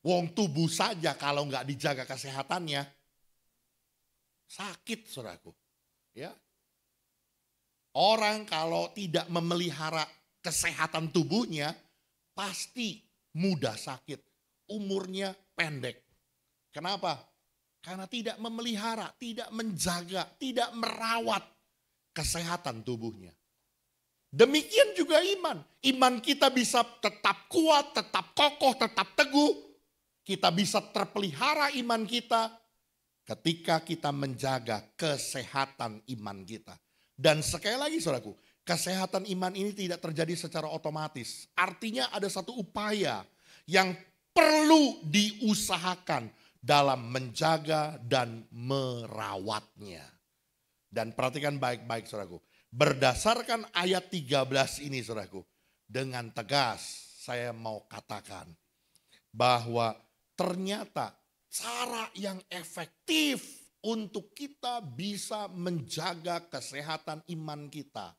Speaker 4: Wong tubuh saja kalau nggak dijaga kesehatannya, sakit saudaraku. Ya. Orang kalau tidak memelihara kesehatan tubuhnya, pasti mudah sakit. Umurnya pendek. Kenapa? Karena tidak memelihara, tidak menjaga, tidak merawat kesehatan tubuhnya. Demikian juga iman. Iman kita bisa tetap kuat, tetap kokoh, tetap teguh. Kita bisa terpelihara iman kita ketika kita menjaga kesehatan iman kita. Dan sekali lagi saudaraku, kesehatan iman ini tidak terjadi secara otomatis. Artinya ada satu upaya yang perlu diusahakan dalam menjaga dan merawatnya. Dan perhatikan baik-baik saudaraku. Berdasarkan ayat 13 ini saudaraku, dengan tegas saya mau katakan bahwa ternyata cara yang efektif untuk kita bisa menjaga kesehatan iman kita.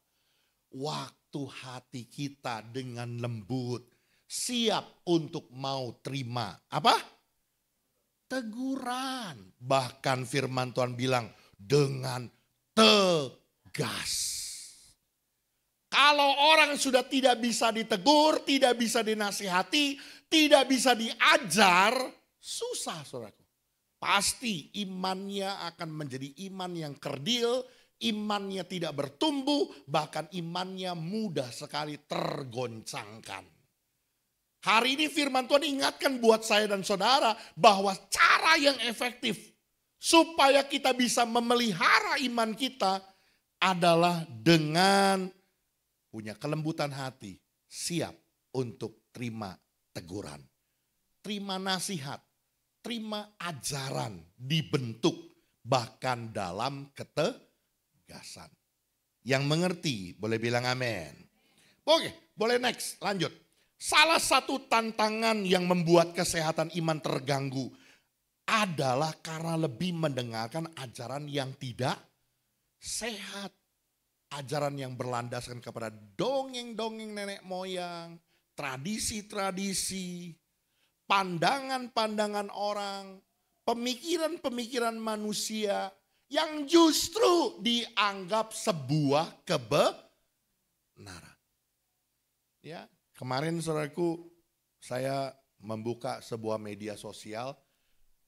Speaker 4: Waktu hati kita dengan lembut, siap untuk mau terima apa? Teguran. Bahkan firman Tuhan bilang dengan tegas. Kalau orang sudah tidak bisa ditegur, tidak bisa dinasihati, tidak bisa diajar, susah saudaraku. Pasti imannya akan menjadi iman yang kerdil, imannya tidak bertumbuh, bahkan imannya mudah sekali tergoncangkan. Hari ini firman Tuhan ingatkan buat saya dan saudara bahwa cara yang efektif supaya kita bisa memelihara iman kita adalah dengan punya kelembutan hati, siap untuk terima teguran, terima nasihat, terima ajaran, dibentuk bahkan dalam ketegasan. Yang mengerti boleh bilang amin. Oke, boleh next, lanjut. Salah satu tantangan yang membuat kesehatan iman terganggu adalah karena lebih mendengarkan ajaran yang tidak sehat. Ajaran yang berlandaskan kepada dongeng-dongeng nenek moyang, tradisi-tradisi, pandangan-pandangan orang, pemikiran-pemikiran manusia yang justru dianggap sebuah kebenaran. Ya, kemarin saudaraku saya membuka sebuah media sosial,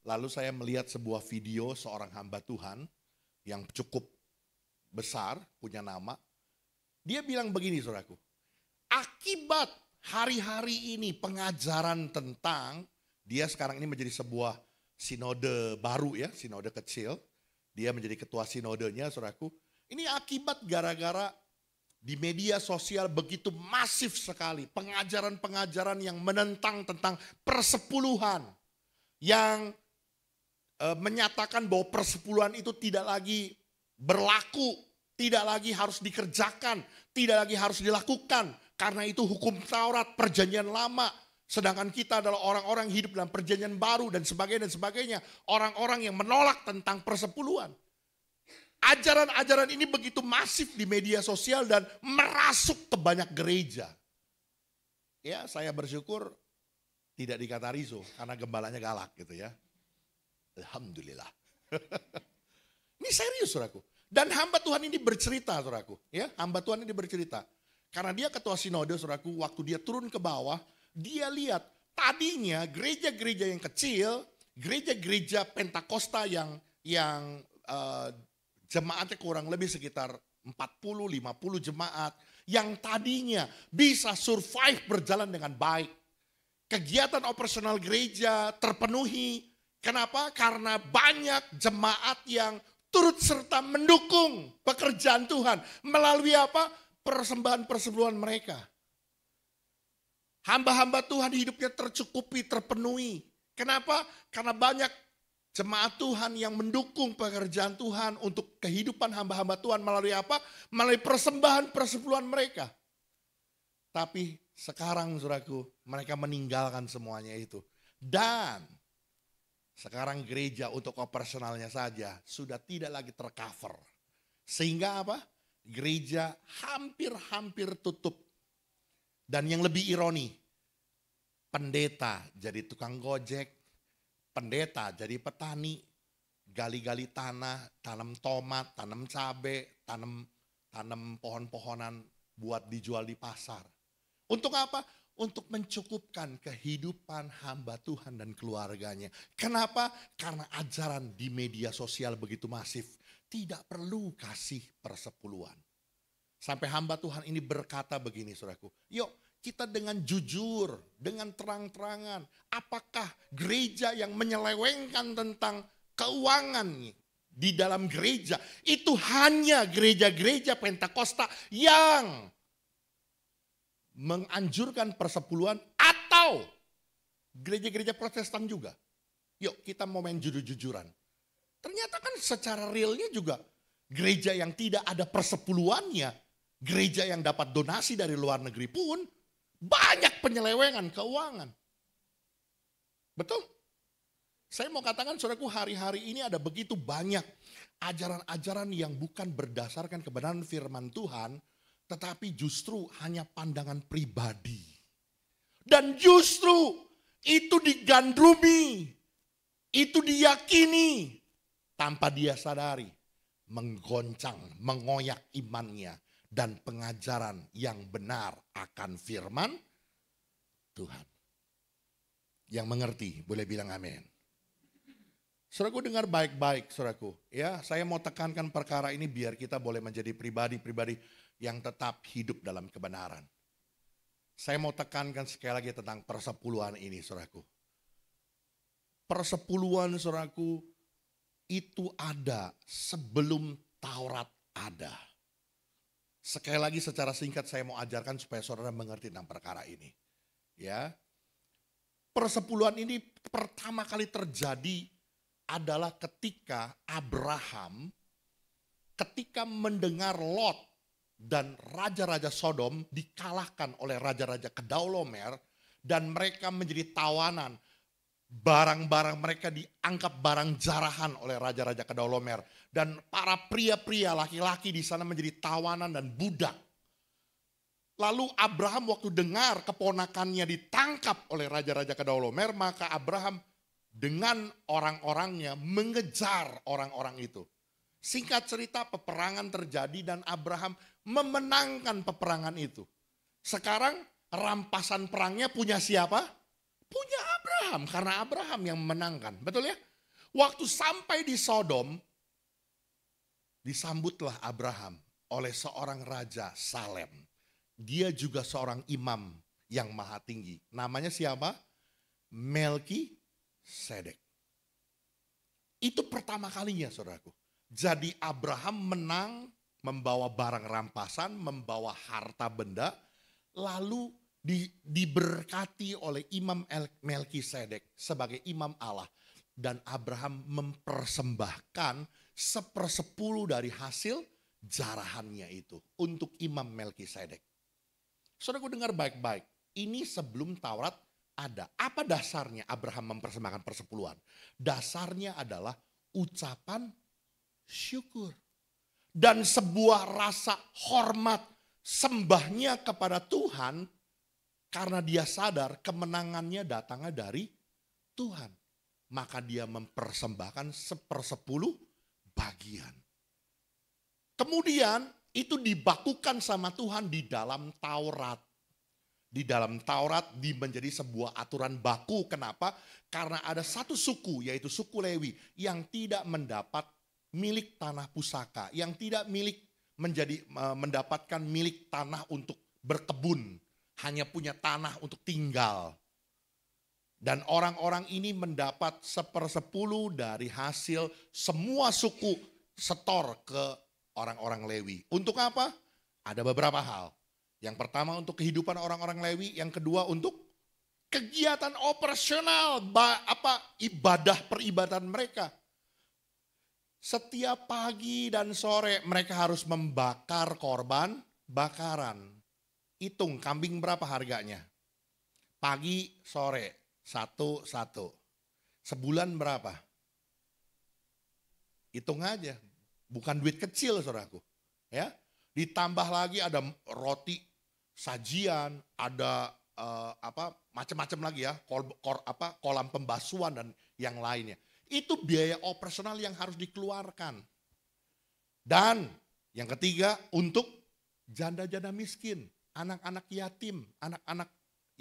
Speaker 4: lalu saya melihat sebuah video seorang hamba Tuhan yang cukup besar, punya nama. Dia bilang begini saudaraku, akibat hari-hari ini pengajaran tentang, dia sekarang ini menjadi sebuah sinode baru ya, sinode kecil. Dia menjadi ketua sinodenya saudaraku. Ini akibat gara-gara di media sosial begitu masif sekali pengajaran-pengajaran yang menentang tentang persepuluhan. Yang menyatakan bahwa persepuluhan itu tidak lagi berlaku, tidak lagi harus dikerjakan, tidak lagi harus dilakukan. Karena itu hukum Taurat, perjanjian lama. Sedangkan kita adalah orang-orang hidup dalam perjanjian baru dan sebagainya dan sebagainya. Orang-orang yang menolak tentang persepuluhan. Ajaran-ajaran ini begitu masif di media sosial dan merasuk ke banyak gereja. Ya, saya bersyukur tidak di Katarizo karena gembalanya galak gitu ya. Alhamdulillah. Ini serius saudaraku. Dan hamba Tuhan ini bercerita saudaraku. Ya, hamba Tuhan ini bercerita. Karena dia ketua sinode saudaraku, waktu dia turun ke bawah, dia lihat tadinya gereja-gereja yang kecil, gereja-gereja Pentakosta yang jemaatnya kurang lebih sekitar 40-50 jemaat yang tadinya bisa survive berjalan dengan baik. Kegiatan operasional gereja terpenuhi. Kenapa? Karena banyak jemaat yang turut serta mendukung pekerjaan Tuhan melalui apa? Persembahan-persepuluhan mereka. Hamba-hamba Tuhan hidupnya tercukupi, terpenuhi. Kenapa? Karena banyak jemaat Tuhan yang mendukung pekerjaan Tuhan untuk kehidupan hamba-hamba Tuhan melalui apa? Melalui persembahan-persepuluhan mereka. Tapi sekarang saudaraku, mereka meninggalkan semuanya itu. Dan sekarang gereja untuk operasionalnya saja sudah tidak lagi tercover. Sehingga apa? Gereja hampir-hampir tutup. Dan yang lebih ironi, pendeta jadi tukang gojek, pendeta jadi petani, gali-gali tanah, tanam tomat, tanam cabai, tanam pohon-pohonan buat dijual di pasar. Untuk apa? Untuk mencukupkan kehidupan hamba Tuhan dan keluarganya. Kenapa? Karena ajaran di media sosial begitu masif. Tidak perlu kasih persepuluhan. Sampai hamba Tuhan ini berkata begini saudaraku. Yuk kita dengan jujur, dengan terang-terangan. Apakah gereja yang menyelewengkan tentang keuangan di dalam gereja. Itu hanya gereja-gereja Pentakosta yang menganjurkan persepuluhan atau gereja-gereja Protestan juga. Yuk kita mau main jujur-jujuran. Ternyata kan secara realnya juga gereja yang tidak ada persepuluhannya, gereja yang dapat donasi dari luar negeri pun banyak penyelewengan keuangan. Betul? Saya mau katakan saudaraku hari-hari ini ada begitu banyak ajaran-ajaran yang bukan berdasarkan kebenaran firman Tuhan, tetapi justru hanya pandangan pribadi. Dan justru itu digandrungi, itu diyakini tanpa dia sadari, menggoncang, mengoyak imannya dan pengajaran yang benar akan firman Tuhan. Yang mengerti boleh bilang amin. Saudaraku dengar baik-baik saudaraku. Ya, saya mau tekankan perkara ini biar kita boleh menjadi pribadi-pribadi yang tetap hidup dalam kebenaran. Saya mau tekankan sekali lagi tentang persepuluhan ini saudaraku. Persepuluhan saudaraku itu ada sebelum Taurat ada. Sekali lagi secara singkat saya mau ajarkan supaya saudara mengerti tentang perkara ini. Ya. Persepuluhan ini pertama kali terjadi adalah ketika Abraham ketika mendengar Lot dan raja-raja Sodom dikalahkan oleh raja-raja Kedorlaomer dan mereka menjadi tawanan. Barang-barang mereka dianggap barang jarahan oleh raja-raja Kedorlaomer dan para pria-pria laki-laki di sana menjadi tawanan dan budak. Lalu Abraham waktu dengar keponakannya ditangkap oleh raja-raja Kedorlaomer, maka Abraham dengan orang-orangnya mengejar orang-orang itu. Singkat cerita peperangan terjadi dan Abraham memenangkan peperangan itu. Sekarang rampasan perangnya punya siapa? Punya Abraham, karena Abraham yang memenangkan. Betul ya? Waktu sampai di Sodom, disambutlah Abraham oleh seorang raja Salem. Dia juga seorang imam yang maha tinggi. Namanya siapa? Melkisedek. Itu pertama kalinya saudaraku. Jadi Abraham menang membawa barang rampasan, membawa harta benda. Lalu diberkati oleh Imam Melkisedek sebagai imam Allah. Dan Abraham mempersembahkan 1/10 dari hasil jarahannya itu untuk Imam Melkisedek. Saudaraku dengar baik-baik, ini sebelum Taurat ada. Apa dasarnya Abraham mempersembahkan persepuluhan? Dasarnya adalah ucapan syukur. Dan sebuah rasa hormat sembahnya kepada Tuhan karena dia sadar kemenangannya datangnya dari Tuhan. Maka dia mempersembahkan 1/10 bagian. Kemudian itu dibakukan sama Tuhan di dalam Taurat. Di dalam Taurat menjadi sebuah aturan baku. Kenapa? Karena ada satu suku yaitu suku Lewi yang tidak mendapat milik tanah pusaka. Yang tidak mendapatkan milik tanah untuk berkebun. Hanya punya tanah untuk tinggal. Dan orang-orang ini mendapat 1/10 dari hasil semua suku setor ke orang-orang Lewi. Untuk apa? Ada beberapa hal. Yang pertama untuk kehidupan orang-orang Lewi, yang kedua untuk kegiatan operasional, ibadah peribadatan mereka. Setiap pagi dan sore mereka harus membakar korban bakaran. Hitung kambing berapa harganya? Pagi, sore, satu. Sebulan berapa? Hitung aja. Bukan duit kecil saudaraku. Ya, ditambah lagi ada roti, sajian, ada macam-macam lagi ya, kolam pembasuhan dan yang lainnya. Itu biaya operasional yang harus dikeluarkan. Dan yang ketiga untuk janda-janda miskin, anak-anak yatim, anak-anak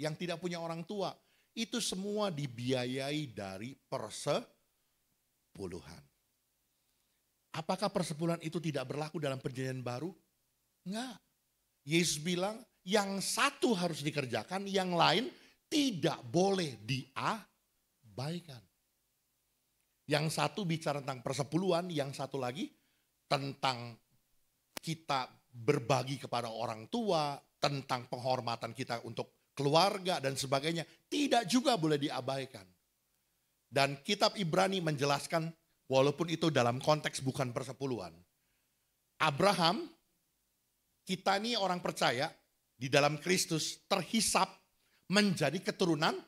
Speaker 4: yang tidak punya orang tua. Itu semua dibiayai dari persepuluhan. Apakah persepuluhan itu tidak berlaku dalam perjanjian baru? Enggak. Yesus bilang yang satu harus dikerjakan, yang lain tidak boleh diabaikan. Yang satu bicara tentang persepuluhan, yang satu lagi tentang kita berbagi kepada orang tua, tentang penghormatan kita untuk keluarga dan sebagainya. Tidak juga boleh diabaikan. Dan kitab Ibrani menjelaskan walaupun itu dalam konteks bukan persepuluhan. Abraham, kita ini orang percaya di dalam Kristus terhisap menjadi keturunan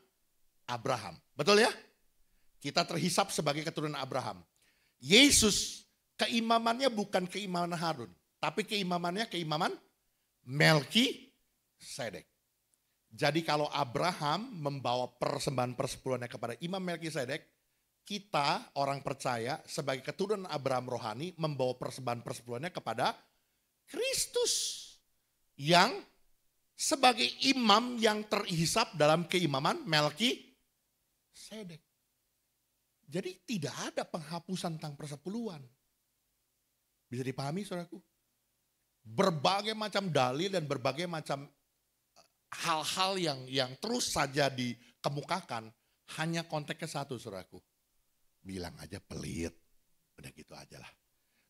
Speaker 4: Abraham. Betul ya? Kita terhisap sebagai keturunan Abraham. Yesus keimamannya bukan keimaman Harun. Tapi keimamannya keimaman Melkisedek. Jadi kalau Abraham membawa persembahan persepuluhannya kepada Imam Melkisedek, kita orang percaya sebagai keturunan Abraham rohani membawa persembahan persepuluhannya kepada Kristus yang sebagai imam yang terhisap dalam keimaman Melkisedek. Jadi tidak ada penghapusan tentang persepuluhan. Bisa dipahami saudaraku? Berbagai macam dalil dan berbagai macam hal-hal yang terus saja dikemukakan hanya konteksnya satu saudaraku. Bilang aja pelit, udah gitu aja lah.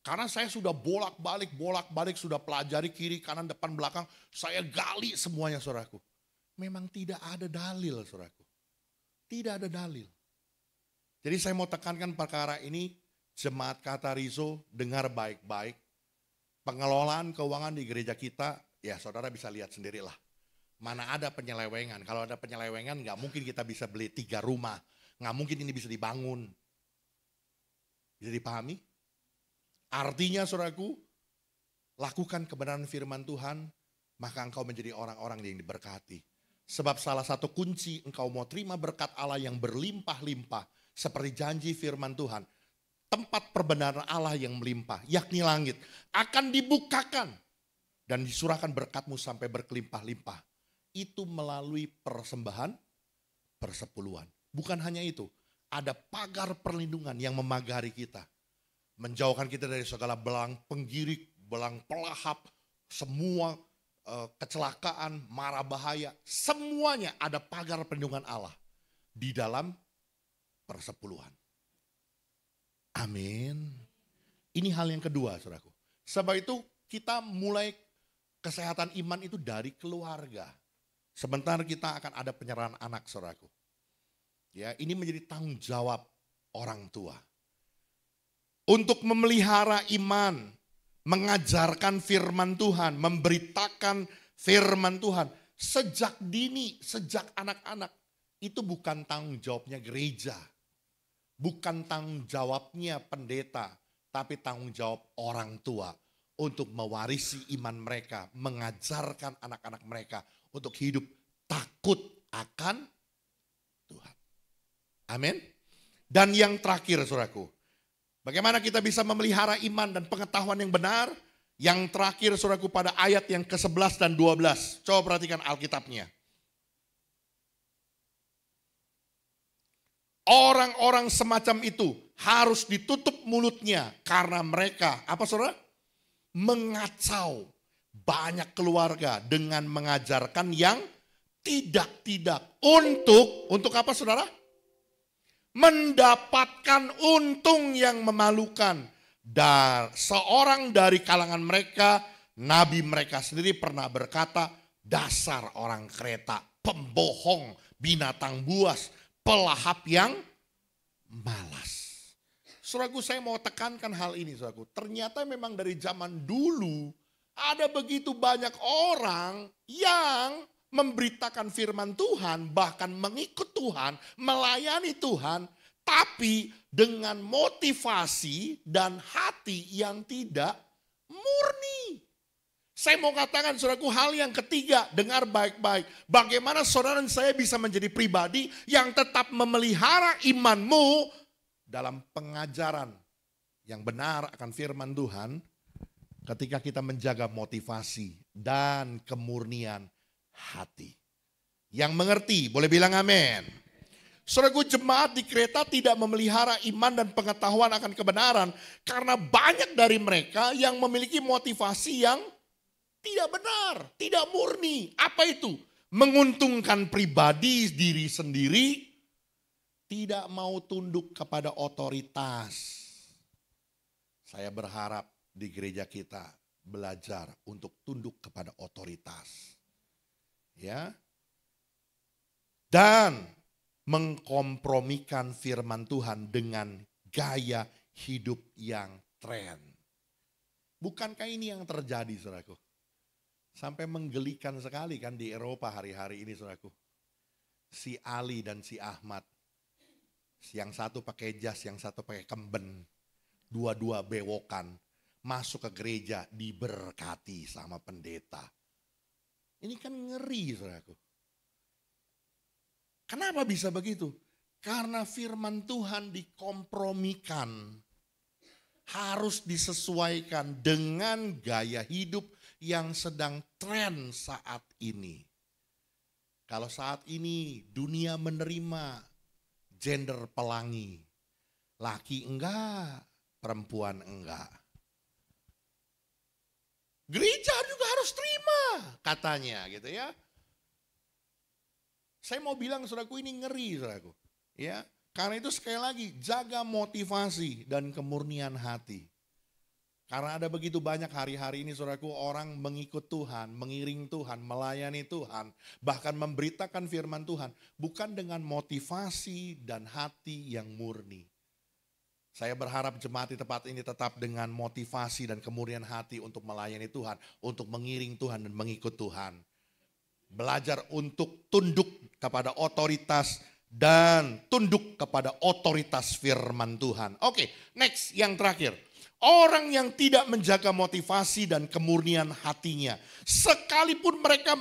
Speaker 4: Karena saya sudah bolak-balik sudah pelajari kiri, kanan, depan, belakang. Saya gali semuanya saudaraku. Memang tidak ada dalil saudaraku. Tidak ada dalil. Jadi saya mau tekankan perkara ini, jemaat Katarizo dengar baik-baik. Pengelolaan keuangan di gereja kita, ya saudara bisa lihat sendirilah. Mana ada penyelewengan. Kalau ada penyelewengan nggak mungkin kita bisa beli 3 rumah. Nggak mungkin ini bisa dibangun. Bisa dipahami? Artinya saudaraku, lakukan kebenaran firman Tuhan, maka engkau menjadi orang-orang yang diberkati. Sebab salah satu kunci engkau mau terima berkat Allah yang berlimpah-limpah, seperti janji firman Tuhan, tempat perbenaran Allah yang melimpah, yakni langit, akan dibukakan dan disurahkan berkatmu sampai berkelimpah-limpah. Itu melalui persembahan persepuluhan. Bukan hanya itu, ada pagar perlindungan yang memagari kita. Menjauhkan kita dari segala belang penggirik, belang pelahap, semua kecelakaan, mara bahaya. Semuanya ada pagar perlindungan Allah di dalam persepuluhan. Amin. Ini hal yang kedua, saudaraku. Sebab itu kita mulai kesehatan iman itu dari keluarga. Sebentar kita akan ada penyerahan anak, saudaraku. Ya, ini menjadi tanggung jawab orang tua. Untuk memelihara iman, mengajarkan firman Tuhan, memberitakan firman Tuhan. Sejak dini, sejak anak-anak. Itu bukan tanggung jawabnya gereja. Bukan tanggung jawabnya pendeta. Tapi tanggung jawab orang tua. Untuk mewarisi iman mereka, mengajarkan anak-anak mereka untuk hidup takut akan Tuhan. Amin. Dan yang terakhir saudaraku, bagaimana kita bisa memelihara iman dan pengetahuan yang benar? Yang terakhir saudaraku pada ayat yang ke-11 dan 12. Coba perhatikan Alkitabnya. Orang-orang semacam itu harus ditutup mulutnya karena mereka, apa saudara? Mengacau banyak keluarga dengan mengajarkan yang tidak-tidak. Untuk apa saudara? Mendapatkan untung yang memalukan. Dan seorang dari kalangan mereka, nabi mereka sendiri pernah berkata, dasar orang Kreta, pembohong, binatang buas, pelahap yang malas. Saudaraku, saya mau tekankan hal ini saudaraku. Ternyata memang dari zaman dulu ada begitu banyak orang yang memberitakan firman Tuhan, bahkan mengikut Tuhan, melayani Tuhan, tapi dengan motivasi dan hati yang tidak murni. Saya mau katakan saudaraku, hal yang ketiga, dengar baik-baik. Bagaimana saudara dan saya bisa menjadi pribadi yang tetap memelihara imanmu dalam pengajaran yang benar akan firman Tuhan, ketika kita menjaga motivasi dan kemurnian hati. Yang mengerti, boleh bilang amin. Saudaraku, jemaat di Kreta tidak memelihara iman dan pengetahuan akan kebenaran karena banyak dari mereka yang memiliki motivasi yang tidak benar, tidak murni. Apa itu? Menguntungkan pribadi diri sendiri, tidak mau tunduk kepada otoritas. Saya berharap di gereja kita belajar untuk tunduk kepada otoritas. Ya. Dan mengkompromikan firman Tuhan dengan gaya hidup yang tren. Bukankah ini yang terjadi, saudaraku? Sampai menggelikan sekali kan di Eropa hari-hari ini, saudaraku. Si Ali dan si Ahmad. Yang satu pakai jas, yang satu pakai kemben. Dua-dua bewokan. Masuk ke gereja diberkati sama pendeta. Ini kan ngeri, saudaraku. Kenapa bisa begitu? Karena firman Tuhan dikompromikan. Harus disesuaikan dengan gaya hidup yang sedang tren saat ini. Kalau saat ini dunia menerima gender pelangi. Laki enggak, perempuan enggak. Gereja juga harus terima katanya gitu ya. Saya mau bilang saudaraku, ini ngeri saudaraku. Ya, karena itu sekali lagi jaga motivasi dan kemurnian hati. Karena ada begitu banyak hari-hari ini saudaraku orang mengikut Tuhan, mengiring Tuhan, melayani Tuhan. Bahkan memberitakan firman Tuhan. Bukan dengan motivasi dan hati yang murni. Saya berharap jemaat di tempat ini tetap dengan motivasi dan kemurnian hati untuk melayani Tuhan. Untuk mengiring Tuhan dan mengikut Tuhan. Belajar untuk tunduk kepada otoritas dan tunduk kepada otoritas firman Tuhan. Oke, next yang terakhir. Orang yang tidak menjaga motivasi dan kemurnian hatinya. Sekalipun mereka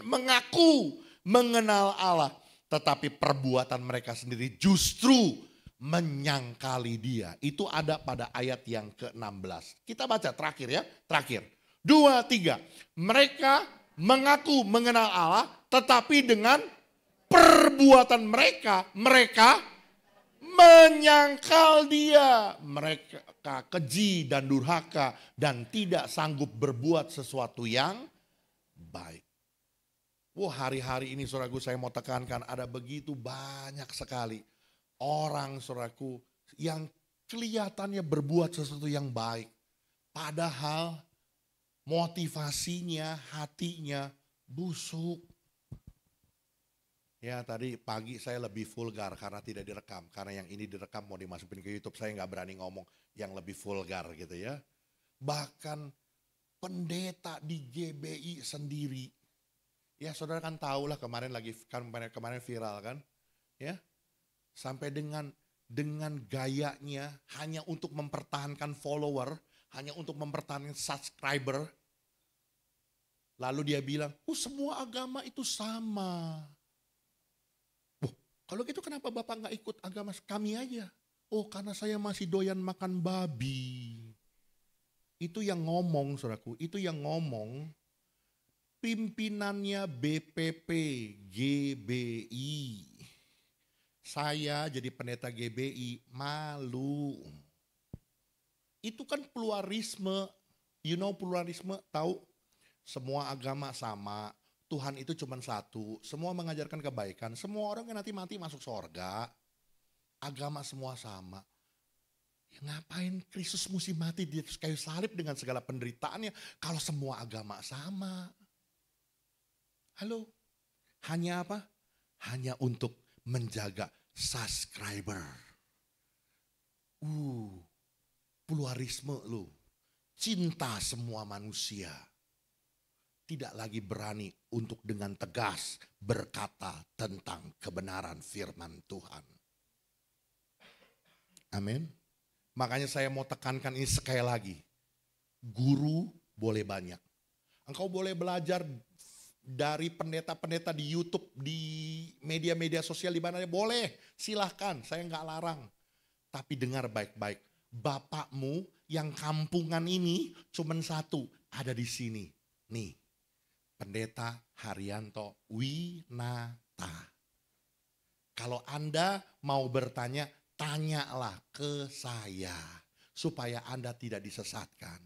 Speaker 4: mengaku mengenal Allah. Tetapi perbuatan mereka sendiri justru menyangkali dia. Itu ada pada ayat yang ke-16. Kita baca terakhir ya. Terakhir. 2, 3. Mereka mengaku mengenal Allah. Tetapi dengan perbuatan mereka menyangkal dia. Mereka keji dan durhaka dan tidak sanggup berbuat sesuatu yang baik. Wah, hari-hari ini saudaraku saya mau tekankan ada begitu banyak sekali orang saudaraku yang kelihatannya berbuat sesuatu yang baik. Padahal motivasinya, hatinya busuk. Ya tadi pagi saya lebih vulgar karena tidak direkam. Karena yang ini direkam mau dimasukin ke YouTube saya nggak berani ngomong yang lebih vulgar gitu ya. Bahkan pendeta di GBI sendiri. Ya saudara kan tahu lah kemarin viral kan. Ya sampai dengan gayanya hanya untuk mempertahankan follower. Hanya untuk mempertahankan subscriber. Lalu dia bilang, semua agama itu sama. Kalau gitu kenapa Bapak nggak ikut agama kami aja? Oh karena saya masih doyan makan babi. Itu yang ngomong saudaraku, itu yang ngomong pimpinannya BPP GBI. Saya jadi pendeta GBI malu. Itu kan pluralisme, pluralisme tahu? Semua agama sama. Tuhan itu cuma satu, semua mengajarkan kebaikan, semua orang yang nanti mati masuk surga, agama semua sama. Ya ngapain Kristus mesti mati di atas kayu salib dengan segala penderitaannya kalau semua agama sama? Halo, hanya apa? Hanya untuk menjaga subscriber. Pluralisme lu, cinta semua manusia. Tidak lagi berani untuk dengan tegas berkata tentang kebenaran firman Tuhan. Amin. Makanya saya mau tekankan ini sekali lagi. Guru boleh banyak. Engkau boleh belajar dari pendeta-pendeta di YouTube, di media-media sosial di mana boleh. Silahkan, saya nggak larang. Tapi dengar baik-baik. Bapakmu yang kampungan ini cuman satu, ada di sini. Nih. Pendeta Haryanto Winata. Kalau Anda mau bertanya, tanyalah ke saya. Supaya Anda tidak disesatkan.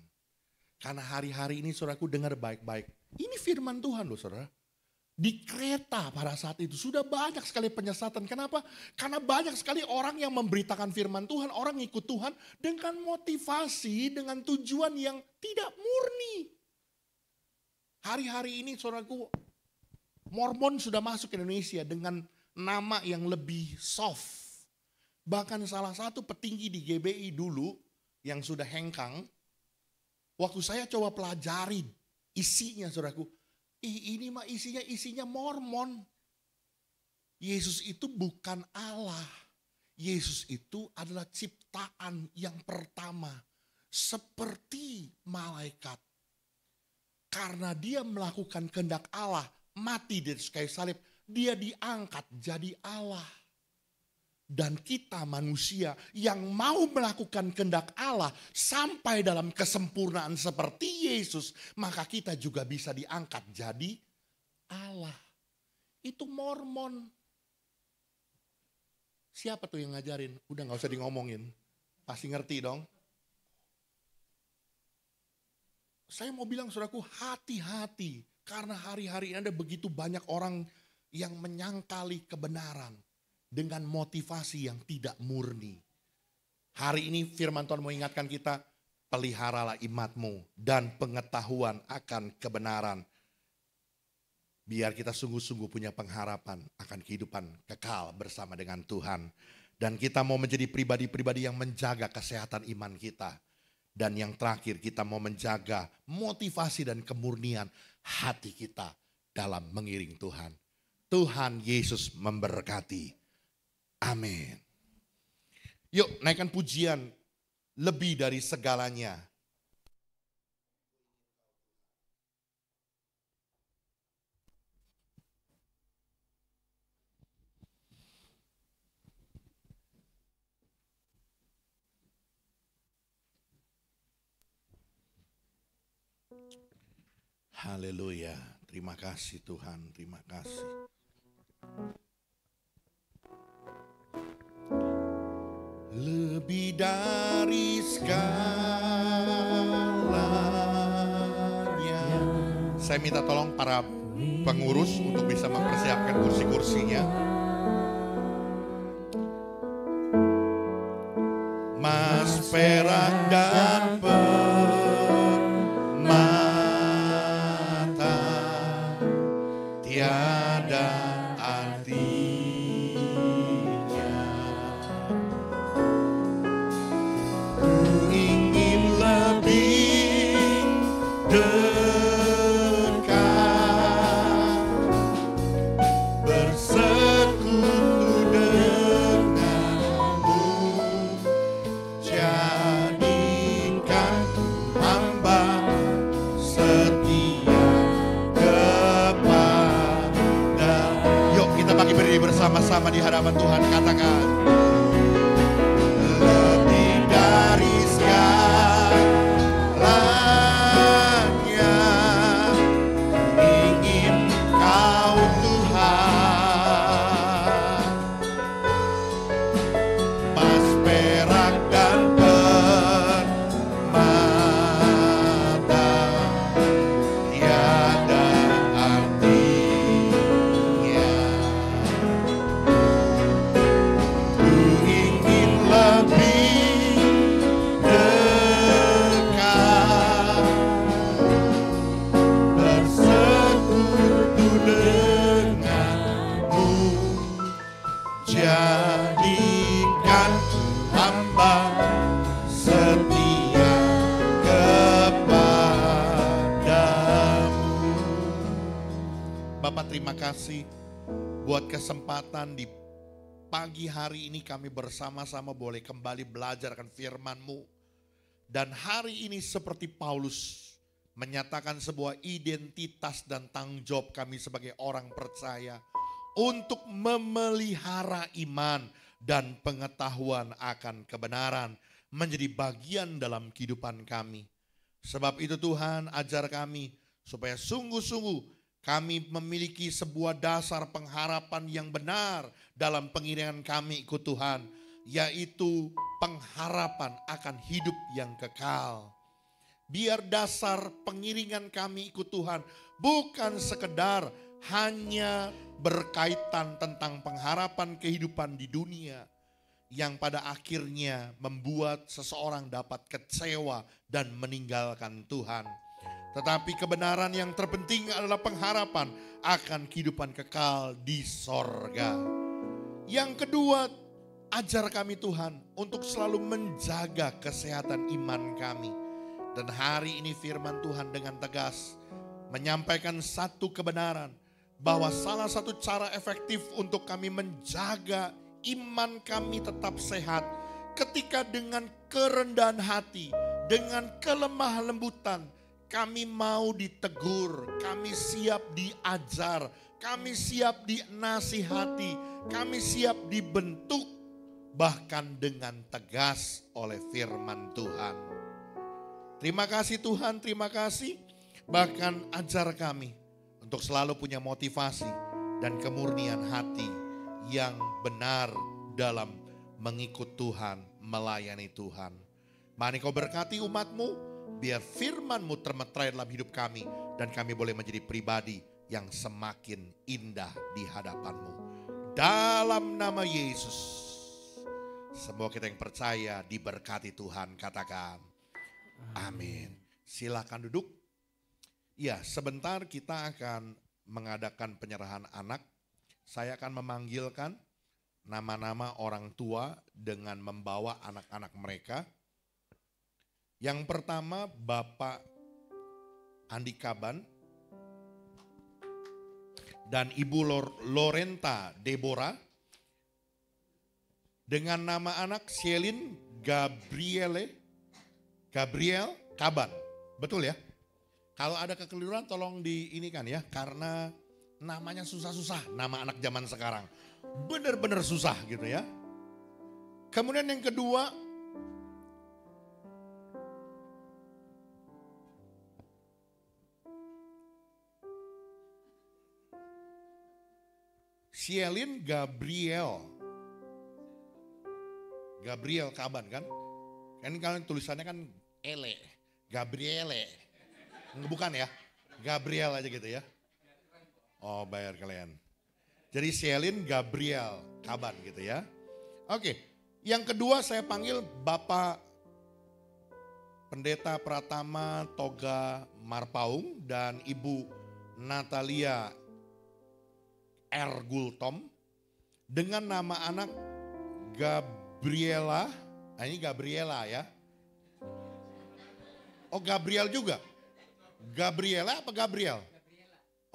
Speaker 4: Karena hari-hari ini saudaraku dengar baik-baik. Ini firman Tuhan loh saudara. Di kereta pada saat itu sudah banyak sekali penyesatan. Kenapa? Karena banyak sekali orang yang memberitakan firman Tuhan. Orang ikut Tuhan dengan motivasi, dengan tujuan yang tidak murni. Hari-hari ini saudaraku, Mormon sudah masuk ke Indonesia dengan nama yang lebih soft. Bahkan salah satu petinggi di GBI dulu yang sudah hengkang, waktu saya coba pelajari isinya saudaraku, ini mah isinya Mormon. Yesus itu bukan Allah. Yesus itu adalah ciptaan yang pertama. Seperti malaikat. Karena dia melakukan kehendak Allah, mati di atas kayu salib, dia diangkat jadi Allah. Dan kita manusia yang mau melakukan kehendak Allah sampai dalam kesempurnaan seperti Yesus, maka kita juga bisa diangkat jadi Allah. Itu Mormon. Siapa tuh yang ngajarin? Udah gak usah ngomongin. Pasti ngerti dong. Saya mau bilang saudaraku, hati-hati. Karena hari-hari ini ada begitu banyak orang yang menyangkali kebenaran. Dengan motivasi yang tidak murni. Hari ini firman Tuhan mengingatkan kita, peliharalah imanmu dan pengetahuan akan kebenaran. Biar kita sungguh-sungguh punya pengharapan akan kehidupan kekal bersama dengan Tuhan. Dan kita mau menjadi pribadi-pribadi yang menjaga kesehatan iman kita. Dan yang terakhir, kita mau menjaga motivasi dan kemurnian hati kita dalam mengiring Tuhan. Tuhan Yesus memberkati. Amin. Yuk naikkan pujian lebih dari segalanya. Haleluya. Terima kasih Tuhan, terima kasih. Lebih dari segalanya. Saya minta tolong para pengurus untuk bisa mempersiapkan kursi-kursinya. Mas, perak dan permata tiada artinya. Ku ingin lebih dekat, bersekutu denganmu, jadikan hamba setia kepada. Yuk kita bagi berdiri bersama-sama di hadapan Tuhan, katakan. Lebih dari segalanya ingin Kau Tuhan, mas, perak dan permata tiada artinya. Ku ingin lebih dekat, bersekutu denganmu, jadikan hamba setia kepadamu. Bapak, terima kasih buat kesempatan di pagi hari ini kami bersama-sama boleh kembali belajar akan firman-Mu. Dan hari ini seperti Paulus menyatakan sebuah identitas dan tanggung jawab kami sebagai orang percaya untuk memelihara iman dan pengetahuan akan kebenaran menjadi bagian dalam kehidupan kami. Sebab itu Tuhan, ajar kami supaya sungguh-sungguh kami memiliki sebuah dasar pengharapan yang benar dalam pengiringan kami ikut Tuhan, yaitu pengharapan akan hidup yang kekal. Biar dasar pengiringan kami ikut Tuhan bukan sekedar hanya berkaitan tentang pengharapan kehidupan di dunia yang pada akhirnya membuat seseorang dapat kecewa dan meninggalkan Tuhan. Tetapi kebenaran yang terpenting adalah pengharapan akan kehidupan kekal di sorga. Yang kedua, ajar kami Tuhan untuk selalu menjaga kesehatan iman kami. Dan hari ini firman Tuhan dengan tegas menyampaikan satu kebenaran, bahwa salah satu cara efektif untuk kami menjaga iman kami tetap sehat ketika dengan kerendahan hati, dengan kelemah lembutan, kami mau ditegur, kami siap diajar, kami siap dinasihati, kami siap dibentuk, bahkan dengan tegas oleh firman Tuhan. Terima kasih Tuhan, terima kasih. Bahkan ajar kami untuk selalu punya motivasi dan kemurnian hati yang benar dalam mengikut Tuhan, melayani Tuhan. Mari Kau berkati umat-Mu, biar firman-Mu termeterai dalam hidup kami, dan kami boleh menjadi pribadi yang semakin indah di hadapan-Mu. Dalam nama Yesus, semua kita yang percaya diberkati Tuhan, katakan Amin. Silakan duduk. Ya, sebentar kita akan mengadakan penyerahan anak. Saya akan memanggilkan nama-nama orang tua dengan membawa anak-anak mereka. Yang pertama Bapak Andi Kaban dan Ibu Lorenta Deborah dengan nama anak Shelin Gabriel Kaban. Betul ya? Kalau ada kekeliruan tolong diinikan ya, karena namanya susah-susah, nama anak zaman sekarang. Benar-benar susah gitu ya. Kemudian yang kedua, Shelin Gabriel Kaban kan? Kan kalau tulisannya kan Gabriele. Bukan ya, Gabriel aja gitu ya. Oh, bayar kalian. Jadi Shelin Gabriel Kaban gitu ya. Oke, yang kedua saya panggil Bapak Pendeta Pratama Toga Marpaung dan Ibu Natalia R. Gultom dengan nama anak Gabriela. Nah, ini Gabriela ya. Oh, Gabriel juga. Gabriela apa Gabriel?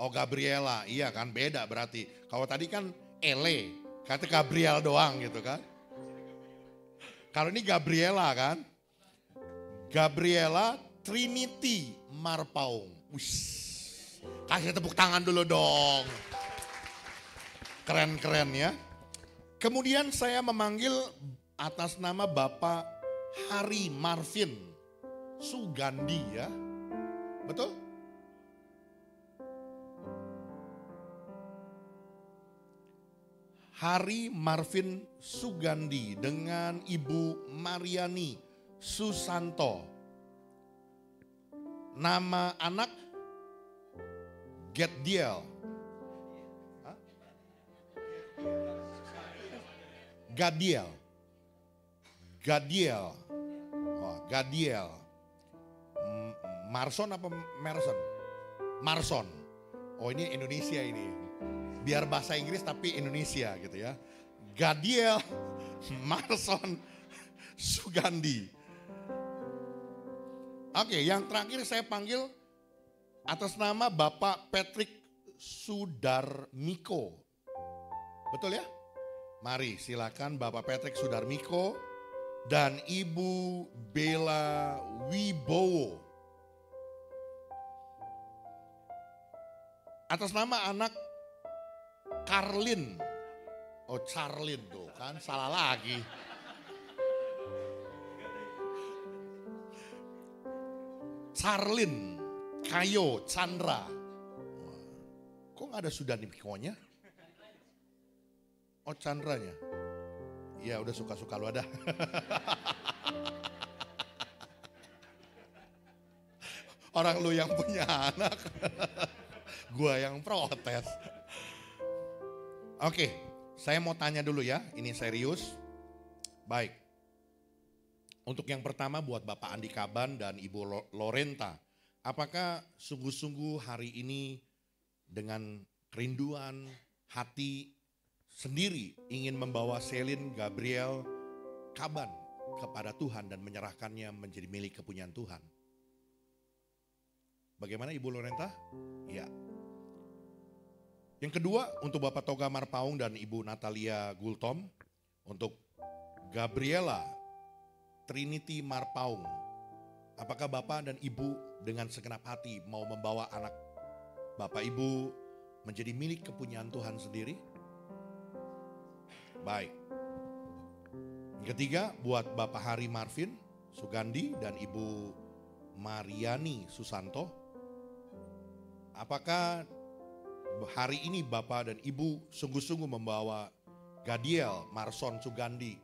Speaker 4: Oh, Gabriela. Iya kan, beda berarti. Kalau tadi kan kata Gabriel doang gitu kan. Kalau ini Gabriela kan. Gabriela Trinity Marpaung. Wiss. Kasih tepuk tangan dulu dong. Keren-keren ya. Kemudian saya memanggil atas nama Bapak Hari Marvin Sugandi ya. Betul? Hari Marvin Sugandi dengan Ibu Mariani Susanto. Nama anak Gadiel. Oh, Gadiel. Marson apa Merson? Marson. Oh, ini Indonesia ini. Biar bahasa Inggris tapi Indonesia gitu ya. Gadiel Marson Sugandi. Oke, yang terakhir saya panggil atas nama Bapak Patrick Sudarmiko. Betul ya? Mari silakan Bapak Patrick Sudarmiko dan Ibu Bella Wibowo. Atas nama anak Karlin. Oh, Charlin tuh kan, salah lagi. Charlin Kayo Chandra. Kok gak ada Sudarmikonya? Oh, Chandranya. Ya udah suka-suka lu ada. Orang lu yang punya anak. Gua yang protes. Oke, saya mau tanya dulu ya, ini serius. Baik. Untuk yang pertama buat Bapak Andi Kaban dan Ibu Lorenta. Apakah sungguh-sungguh hari ini dengan kerinduan hati sendiri ingin membawa Shelin Gabriel Kaban kepada Tuhan dan menyerahkannya menjadi milik kepunyaan Tuhan? Bagaimana Ibu Lorenta? Ya. Yang kedua untuk Bapak Toga Marpaung dan Ibu Natalia Gultom. Untuk Gabriela Trinity Marpaung. Apakah Bapak dan Ibu dengan segenap hati mau membawa anak Bapak Ibu menjadi milik kepunyaan Tuhan sendiri? Baik. Yang ketiga buat Bapak Hari Marvin Sugandi dan Ibu Mariani Susanto. Apakah hari ini Bapak dan Ibu sungguh-sungguh membawa Gadiel Marson Sugandi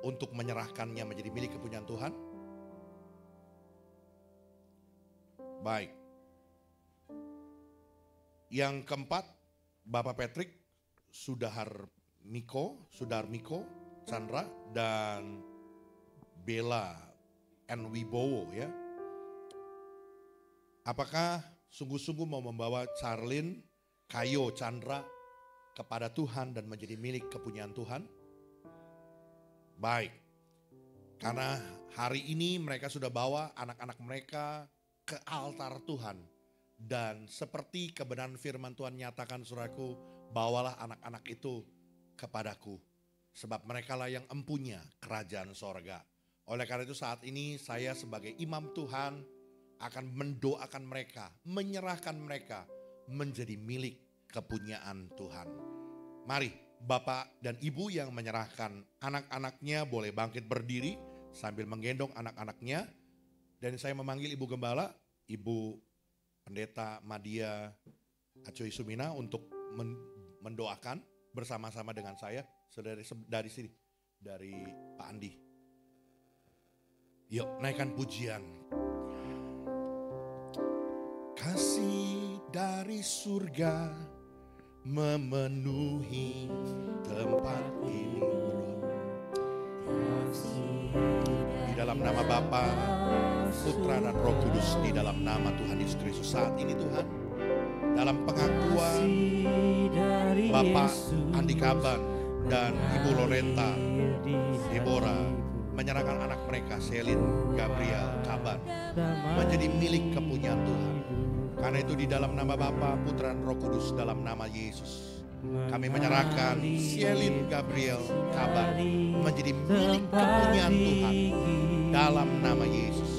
Speaker 4: untuk menyerahkannya menjadi milik kepunyaan Tuhan? Baik. Yang keempat, Bapak Patrick Sudarmiko Chandra dan Bella N. Wibowo ya. Apakah sungguh-sungguh mau membawa Charlene, Kayo, Chandra kepada Tuhan dan menjadi milik kepunyaan Tuhan? Baik. Karena hari ini mereka sudah bawa anak-anak mereka ke altar Tuhan. Dan seperti kebenaran firman Tuhan nyatakan, saudaraku, bawalah anak-anak itu kepadaku. Sebab mereka lah yang empunya kerajaan sorga. Oleh karena itu saat ini saya sebagai imam Tuhan akan mendoakan mereka, menyerahkan mereka menjadi milik kepunyaan Tuhan. Mari Bapak dan Ibu yang menyerahkan anak-anaknya boleh bangkit berdiri sambil menggendong anak-anaknya. Dan saya memanggil Ibu Gembala, Ibu Pendeta Madia Acoy Sumina untuk mendoakan bersama-sama dengan saya. Saudara dari sini, dari Pak Andi. Yuk naikkan pujian. Kasih dari surga memenuhi tempat ini. Di dalam nama Bapa, Putra dan Roh Kudus, di dalam nama Tuhan Yesus Kristus saat ini Tuhan, dalam pengakuan Bapak Andi Kaban dan Ibu Lorenta Deborah menyerahkan anak mereka Selin Gabriel Kaban menjadi milik kepunyaan Tuhan. Karena itu di dalam nama Bapa, Putra dan Roh Kudus, dalam nama Yesus kami menyerahkan Selin Gabriel Kaban menjadi milik kepunyaan Tuhan dalam nama Yesus.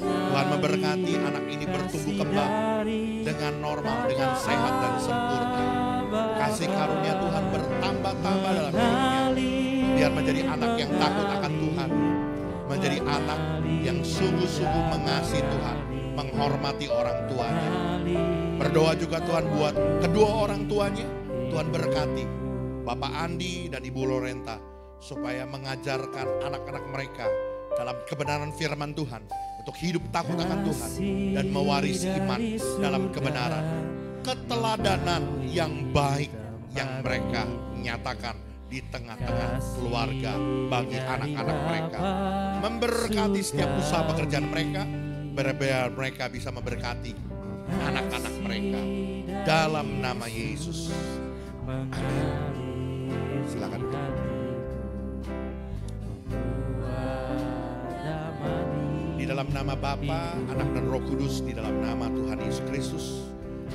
Speaker 4: Tuhan memberkati anak ini bertumbuh kembang dengan normal, dengan sehat dan sempurna. Kasih karunia Tuhan bertambah-tambah dalam hidupnya. Biar menjadi anak yang takut akan Tuhan. Menjadi anak yang sungguh-sungguh mengasihi Tuhan. Menghormati orang tuanya. Berdoa juga Tuhan buat kedua orang tuanya. Tuhan berkati Bapak Andi dan Ibu Lorenta. Supaya mengajarkan anak-anak mereka dalam kebenaran firman Tuhan. Untuk hidup takut akan Tuhan. Dan mewarisi iman dalam kebenaran. Keteladanan yang baik yang mereka nyatakan di tengah-tengah keluarga bagi anak-anak mereka. Memberkati setiap usaha pekerjaan mereka, biar mereka bisa memberkati anak-anak mereka dalam nama Yesus. Amin. Silakan. Di dalam nama Bapa, Anak dan Roh Kudus, di dalam nama Tuhan Yesus Kristus.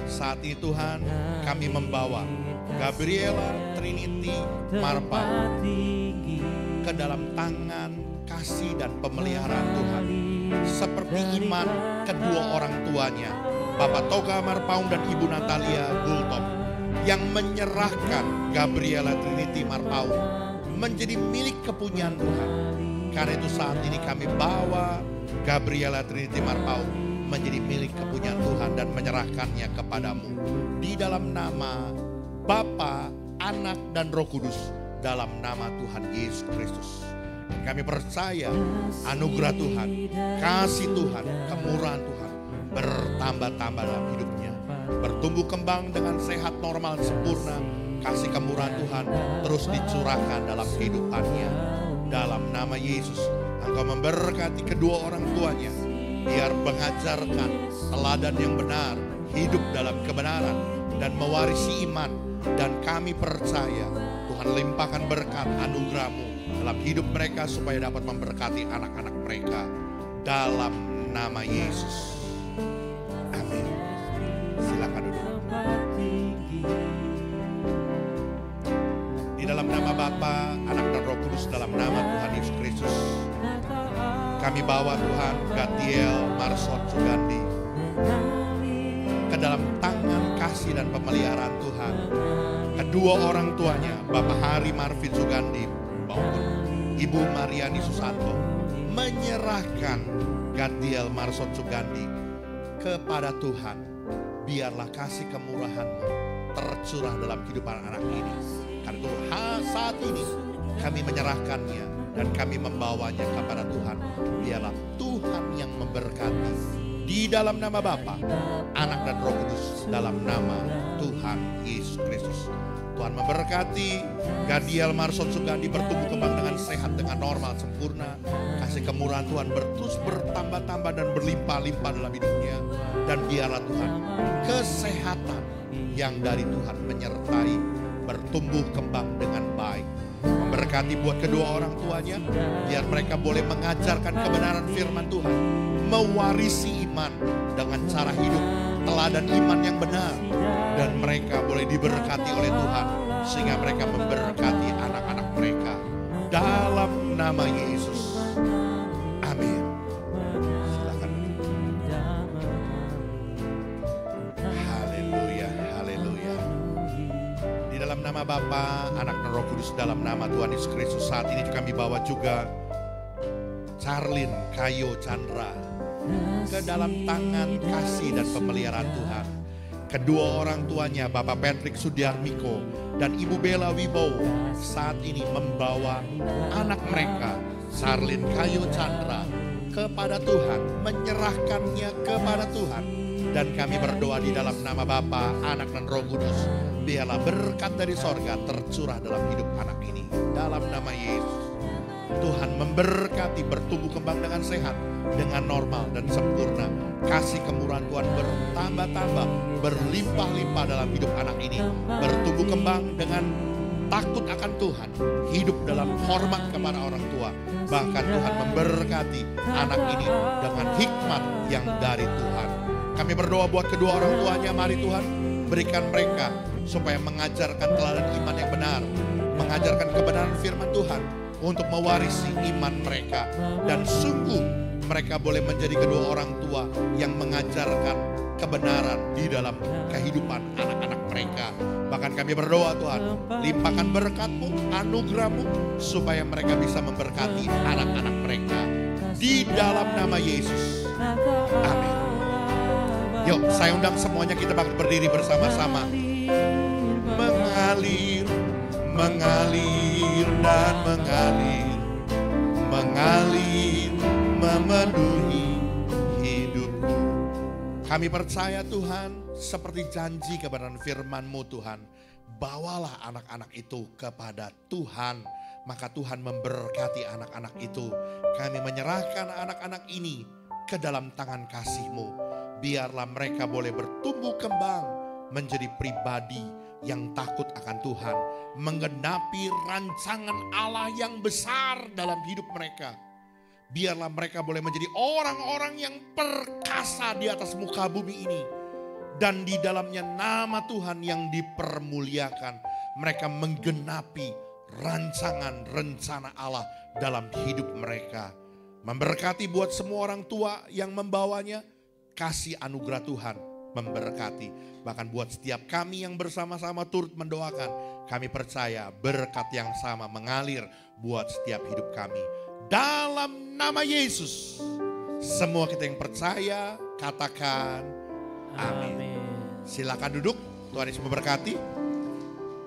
Speaker 4: Saat ini Tuhan, kami membawa Gabriela Trinity Marpa ke dalam tangan kasih dan pemeliharaan Tuhan. Seperti iman kedua orang tuanya, Bapak Toga Marpaung dan Ibu Natalia Gultom, yang menyerahkan Gabriela Trinity Marpaung menjadi milik kepunyaan Tuhan. Karena itu saat ini kami bawa Gabriela Trinity Marpaung menjadi milik kepunyaan Tuhan dan menyerahkannya kepadamu. Di dalam nama Bapa, Anak, dan Roh Kudus, dalam nama Tuhan Yesus Kristus. Kami percaya anugerah Tuhan, kasih Tuhan, kemurahan Tuhan bertambah-tambah dalam hidupnya. Bertumbuh kembang dengan sehat, normal, sempurna. Kasih kemurahan Tuhan terus dicurahkan dalam kehidupannya. Dalam nama Yesus, Engkau memberkati kedua orang tuanya. Biar mengajarkan teladan yang benar, hidup dalam kebenaran, dan mewarisi iman. Dan kami percaya Tuhan limpahkan berkat anugerah-Mu dalam hidup mereka supaya dapat memberkati anak-anak mereka. Dalam nama Yesus. Amin. Silakan duduk. Di dalam nama Bapa, Anak dan Roh Kudus, dalam nama Tuhan Yesus Kristus. Kami bawa Tuhan Gadiel Marsot Sugandi ke dalam tangan kasih dan pemeliharaan Tuhan. Kedua orang tuanya, Bapak Hari Marvin Sugandi maupun Ibu Mariani Susanto, menyerahkan Gadiel Marsot Sugandi kepada Tuhan. Biarlah kasih kemurahan-Mu tercurah dalam kehidupan anak ini. Karena itu saat ini kami menyerahkannya dan kami membawanya kepada Tuhan. Biarlah Tuhan yang memberkati. Di dalam nama Bapa, Anak dan Roh Kudus, dalam nama Tuhan Yesus Kristus. Tuhan Tuhan memberkati Gadiel Marson Sugandi bertumbuh kembang dengan sehat, dengan normal, sempurna. Kasih kemurahan Tuhan terus bertambah-tambah dan berlimpah-limpah dalam hidupnya. Dan biarlah Tuhan kesehatan yang dari Tuhan menyertai, bertumbuh kembang dengan baik. Memberkati buat kedua orang tuanya, biar mereka boleh mengajarkan kebenaran firman Tuhan, mewarisi iman dengan cara hidup teladan iman yang benar, dan mereka boleh diberkati oleh Tuhan sehingga mereka memberkati anak-anak mereka dalam nama Yesus. Amin. Silakan. Haleluya, haleluya. Di dalam nama Bapa, Anak dan Roh Kudus, dalam nama Tuhan Yesus Kristus, saat ini kami bawa juga Charlin Kayo Chandra ke dalam tangan kasih dan pemeliharaan Tuhan. Kedua orang tuanya, Bapak Patrick Sudiarmiko dan Ibu Bella Wibowo, saat ini membawa anak mereka, Charlin Kayo Chandra, kepada Tuhan, menyerahkannya kepada Tuhan. Dan kami berdoa di dalam nama Bapa, Anak dan Roh Kudus, biarlah berkat dari sorga tercurah dalam hidup anak ini. Dalam nama Yesus, Tuhan memberkati, bertumbuh kembang dengan sehat, dengan normal dan sempurna. Kasih kemurahan Tuhan bertambah-tambah, berlimpah-limpah dalam hidup anak ini. Bertumbuh kembang dengan takut akan Tuhan, hidup dalam hormat kepada orang tua. Bahkan Tuhan memberkati anak ini dengan hikmat yang dari Tuhan. Kami berdoa buat kedua orang tuanya, mari Tuhan berikan mereka supaya mengajarkan teladan iman yang benar, mengajarkan kebenaran firman Tuhan untuk mewarisi iman mereka. Dan sungguh mereka boleh menjadi kedua orang tua yang mengajarkan kebenaran di dalam kehidupan anak-anak mereka. Bahkan kami berdoa Tuhan, limpahkan berkat-Mu, anugerah-Mu, supaya mereka bisa memberkati anak-anak mereka. Di dalam nama Yesus. Amin. Yuk, saya undang semuanya, kita bakal berdiri bersama-sama. Mengalir, mengalir dan mengalir, mengalir memenuhi hidupku. Kami percaya Tuhan, seperti janji kebenaran firman-Mu Tuhan, bawalah anak-anak itu kepada Tuhan, maka Tuhan memberkati anak-anak itu. Kami menyerahkan anak-anak ini ke dalam tangan kasih-Mu. Biarlah mereka boleh bertumbuh kembang menjadi pribadi yang takut akan Tuhan, menggenapi rancangan Allah yang besar dalam hidup mereka. Biarlah mereka boleh menjadi orang-orang yang perkasa di atas muka bumi ini, dan di dalamnya nama Tuhan yang dipermuliakan. Mereka menggenapi rancangan rencana Allah dalam hidup mereka. Memberkati buat semua orang tua yang membawanya, kasih anugerah Tuhan memberkati. Bahkan buat setiap kami yang bersama-sama turut mendoakan, kami percaya berkat yang sama mengalir buat setiap hidup kami. Dalam nama Yesus, semua kita yang percaya katakan amin. Silakan duduk, Tuhan Yesus memberkati.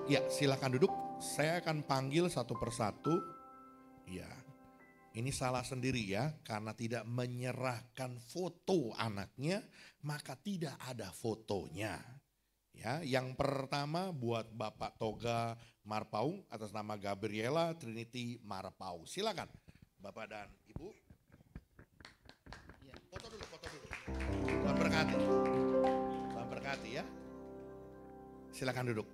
Speaker 4: Ya, silakan duduk. Saya akan panggil satu persatu. Ya, ini salah sendiri ya, karena tidak menyerahkan foto anaknya, maka tidak ada fotonya. Ya, yang pertama buat Bapak Toga Marpaung atas nama Gabriela Trinity Marpaung. Silakan Bapak dan Ibu. Foto dulu, foto dulu. Tuhan berkati. Tuhan berkati ya. Silakan duduk.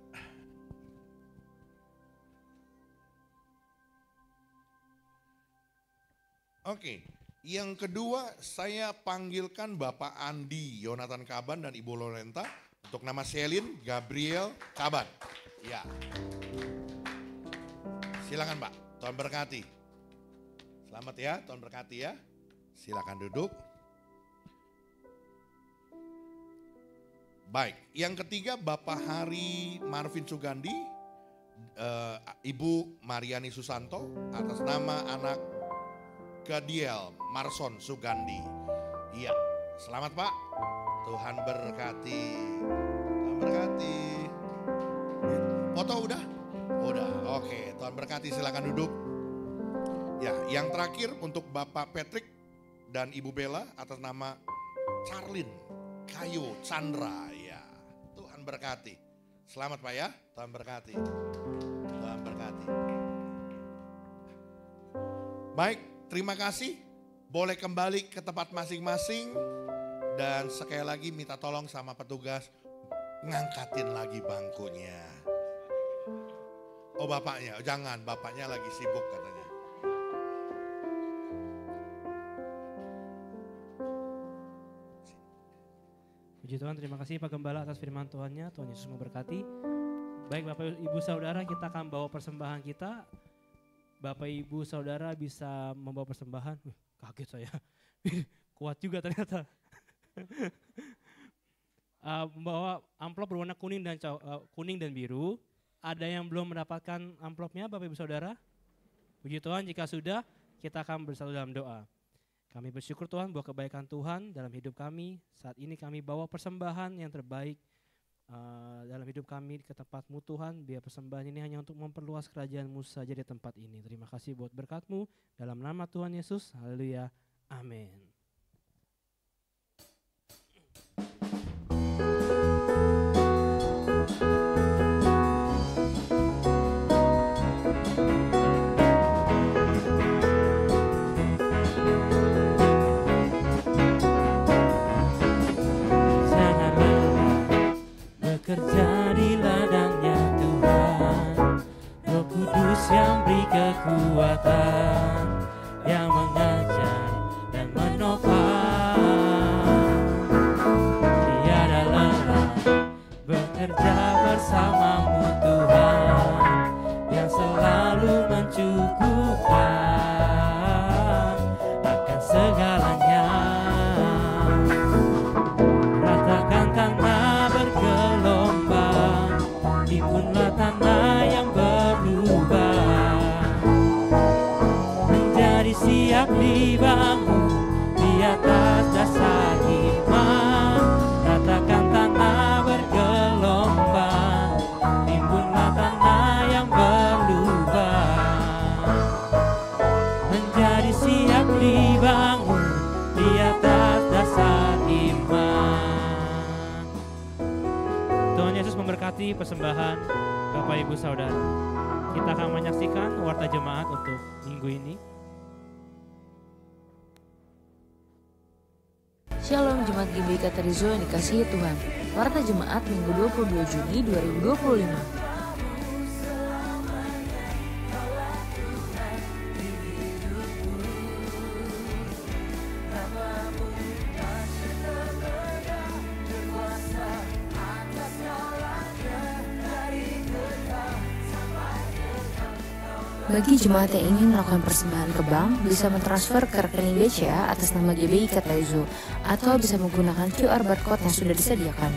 Speaker 4: Oke, yang kedua saya panggilkan Bapak Andi Yonatan Kaban dan Ibu Lorenta untuk nama Selin Gabriel Kaban. Ya, silakan Pak, Tuhan berkati. Selamat ya, Tuhan berkati ya. Silakan duduk. Baik, yang ketiga Bapak Hari Marvin Sugandi, Ibu Mariani Susanto atas nama anak Gadiel Marson Sugandi. Iya, selamat Pak. Tuhan berkati. Tuhan berkati. Foto udah? Udah, oke. Tuhan berkati, silakan duduk. Ya, yang terakhir untuk Bapak Patrick dan Ibu Bella atas nama Charlin Kayo Chandra. Ya, Tuhan berkati. Selamat Pak ya, Tuhan berkati. Tuhan berkati. Baik, terima kasih. Boleh kembali ke tempat masing-masing. Dan sekali lagi minta tolong sama petugas, ngangkatin lagi bangkunya. Oh bapaknya, jangan, bapaknya lagi sibuk katanya.
Speaker 3: Puji Tuhan, terima kasih Pak Gembala atas firman Tuhannya. Tuhan Yesus memberkati. Baik Bapak Ibu Saudara, kita akan bawa persembahan kita. Bapak Ibu Saudara bisa membawa persembahan. Kaget saya, kuat juga ternyata. Membawa amplop berwarna kuning dan biru. Ada yang belum mendapatkan amplopnya Bapak Ibu Saudara? Puji Tuhan, jika sudah kita akan bersatu dalam doa. Kami bersyukur Tuhan buat kebaikan Tuhan dalam hidup kami. Saat ini kami bawa persembahan yang terbaik dalam hidup kami ke tempat-Mu Tuhan. Biar persembahan ini hanya untuk memperluas kerajaan-Mu saja di tempat ini. Terima kasih buat berkat-Mu dalam nama Tuhan Yesus. Haleluya. Amin. Bekerja di ladangnya Tuhan, Roh Kudus yang beri kekuatan, yang mengajar dan menopang. Tiada lelah bekerja bersama-Mu Tuhan, yang selalu mencukupkan akan segalanya. Ratakan tanah bergelombang, timbunlah tanah yang berlubang, menjadi siap dibangun di atas dasar iman. Ratakan tanah bergelombang, timbunlah tanah yang berlubang, menjadi siap dibangun di atas dasar iman. Tuhan Yesus memberkati persembahan Bapak Ibu Saudara. Kita akan menyaksikan warta jemaat untuk minggu ini.
Speaker 5: Shalom Jemaat GBI Katerizo yang dikasihi Tuhan. Warta Jemaat Minggu 22 Juni 2025. Bagi jemaat yang ingin melakukan persembahan ke bank, bisa mentransfer ke rekening BCA atas nama GBI Katerizo atau bisa menggunakan QR barcode yang sudah disediakan.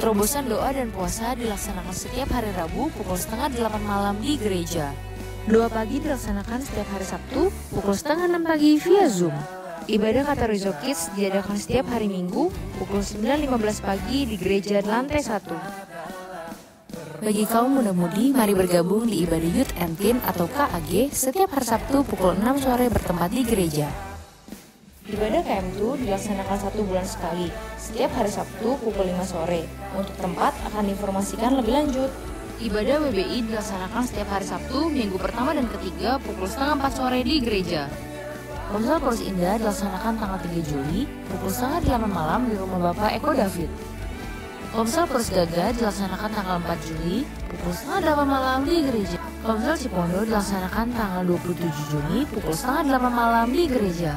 Speaker 5: Terobosan doa dan puasa dilaksanakan setiap hari Rabu pukul 7:30 malam di gereja. Doa pagi dilaksanakan setiap hari Sabtu pukul 5:30 pagi via Zoom. Ibadah Katerizo Kids diadakan setiap hari Minggu pukul 9:15 pagi di gereja lantai 1. Bagi kaum muda-mudi, mari bergabung di ibadah Youth and Teen atau KAG setiap hari Sabtu pukul 6 sore bertempat di gereja. Ibadah KM2 dilaksanakan 1 bulan sekali, setiap hari Sabtu pukul 5 sore. Untuk tempat akan diinformasikan lebih lanjut. Ibadah WBI dilaksanakan setiap hari Sabtu, minggu pertama dan ketiga pukul 3:30 sore di gereja. Komsel Porus Indah dilaksanakan tanggal 3 Juli, pukul 7:30 malam di rumah Bapak Eko David. Komsel Porus Gaga dilaksanakan tanggal 4 Juli, pukul 7:30 malam di gereja. Komsel Cipondo dilaksanakan tanggal 27 Juni, pukul 7:30 malam di gereja.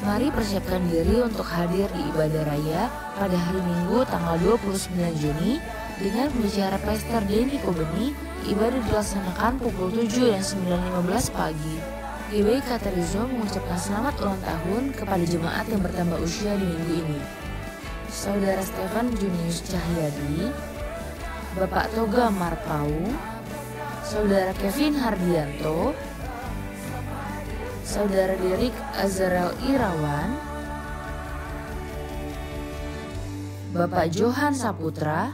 Speaker 5: Mari persiapkan diri untuk hadir di ibadah raya pada hari Minggu tanggal 29 Juni dengan pembicara Pastor Denny Kobeni. Ibadah dilaksanakan pukul 7 dan 9:15 pagi. GBI Katerizo mengucapkan selamat ulang tahun kepada jemaat yang bertambah usia di minggu ini. Saudara Stefan Junius Cahyadi, Bapak Toga Marpau, Saudara Kevin Hardianto, Saudara Derek Azarel Irawan, Bapak Johan Saputra,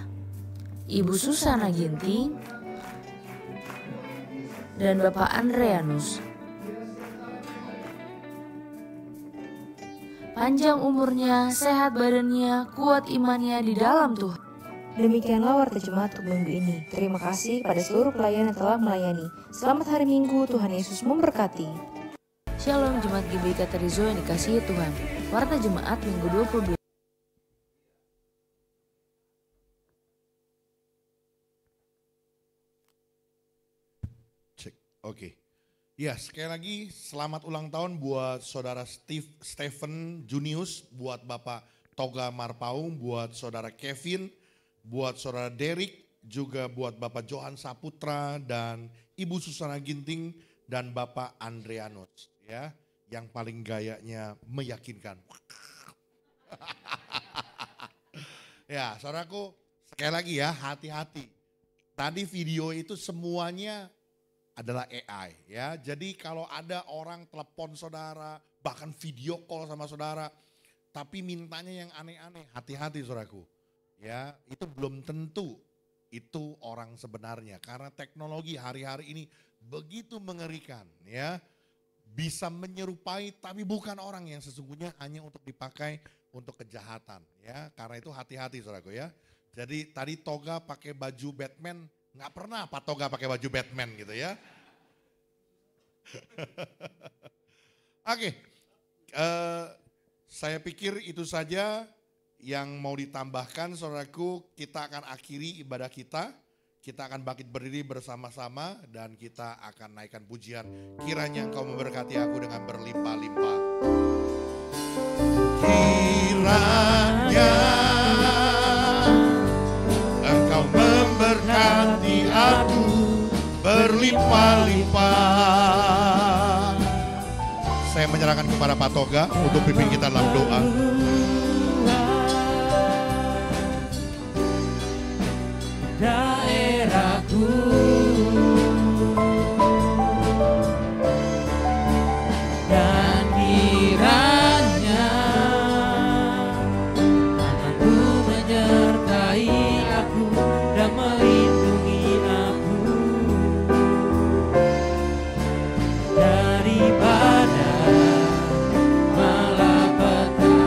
Speaker 5: Ibu Susana Ginting, dan Bapak Andreanus. Panjang umurnya, sehat badannya, kuat imannya di dalam Tuhan. Demikianlah Warta Jemaat untuk minggu ini. Terima kasih kepada seluruh pelayan yang telah melayani. Selamat hari Minggu, Tuhan Yesus memberkati. Shalom Jemaat GBI Katerizo yang dikasihi Tuhan. Warta Jemaat Minggu 22.
Speaker 4: Cek, oke. Ya, sekali lagi selamat ulang tahun buat saudara Stephen Junius, buat Bapak Toga Marpaung, buat saudara Kevin, buat saudara Derek, juga buat Bapak Johan Saputra dan Ibu Susana Ginting dan Bapak Andreanus, ya, yang paling gayanya meyakinkan. Ya, saudaraku, sekali lagi ya, hati-hati. Tadi video itu semuanya adalah AI, ya. Jadi kalau ada orang telepon saudara, bahkan video call sama saudara, tapi mintanya yang aneh-aneh, hati-hati saudaraku. Ya, itu belum tentu itu orang sebenarnya, karena teknologi hari-hari ini begitu mengerikan, ya. Bisa menyerupai tapi bukan orang yang sesungguhnya, hanya untuk dipakai untuk kejahatan, ya. Karena itu hati-hati saudaraku, ya. Jadi tadi Toga pakai baju Batman, nggak pernah Pak Toga pakai baju Batman gitu ya. Oke, saya pikir itu saja yang mau ditambahkan saudaraku. Kita akan akhiri ibadah kita. Kita akan bangkit berdiri bersama-sama dan kita akan naikkan pujian. Kiranya Engkau memberkati aku dengan berlimpah-limpah. Kiranya Engkau memberkati aku berlimpah-limpah. Saya menyerahkan kepada Pak Toga untuk pimpin kita dalam doa.
Speaker 3: Daerahku dan kiranya tanganmu menyertai aku dan melindungi aku daripada malapetaka,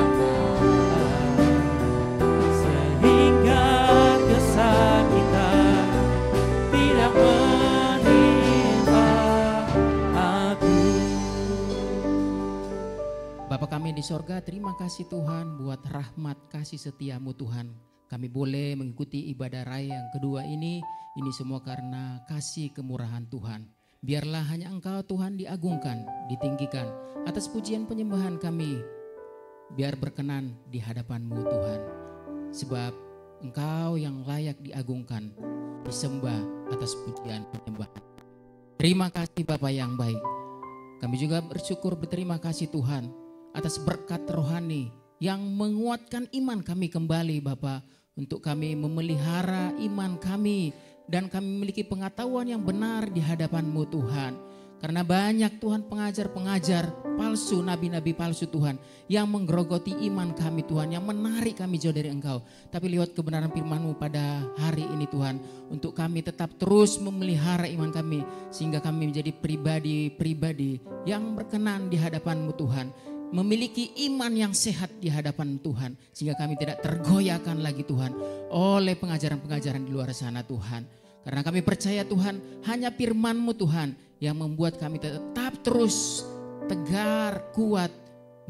Speaker 3: sehingga kesakitan tidak menimpa aku.
Speaker 6: Bapa kami di sorga, terima kasih Tuhan buat rahmat kasih setiamu Tuhan. Kami boleh mengikuti ibadah raya yang kedua ini semua karena kasih kemurahan Tuhan. Biarlah hanya Engkau Tuhan diagungkan, ditinggikan atas pujian penyembahan kami. Biar berkenan di hadapan-Mu Tuhan. Sebab Engkau yang layak diagungkan, disembah atas pujian penyembahan. Terima kasih Bapa yang baik. Kami juga berterima kasih Tuhan atas berkat rohani yang menguatkan iman kami kembali Bapa, untuk kami memelihara iman kami dan kami memiliki pengetahuan yang benar di hadapan-Mu Tuhan. Karena banyak Tuhan pengajar-pengajar palsu, nabi-nabi palsu Tuhan yang menggerogoti iman kami Tuhan, yang menarik kami jauh dari Engkau. Tapi lewat kebenaran firman-Mu pada hari ini Tuhan, untuk kami tetap terus memelihara iman kami sehingga kami menjadi pribadi-pribadi yang berkenan di hadapan-Mu Tuhan. Memiliki iman yang sehat di hadapan Tuhan sehingga kami tidak tergoyahkan lagi Tuhan oleh pengajaran-pengajaran di luar sana Tuhan. Karena kami percaya Tuhan hanya firman-Mu Tuhan yang membuat kami tetap terus tegar, kuat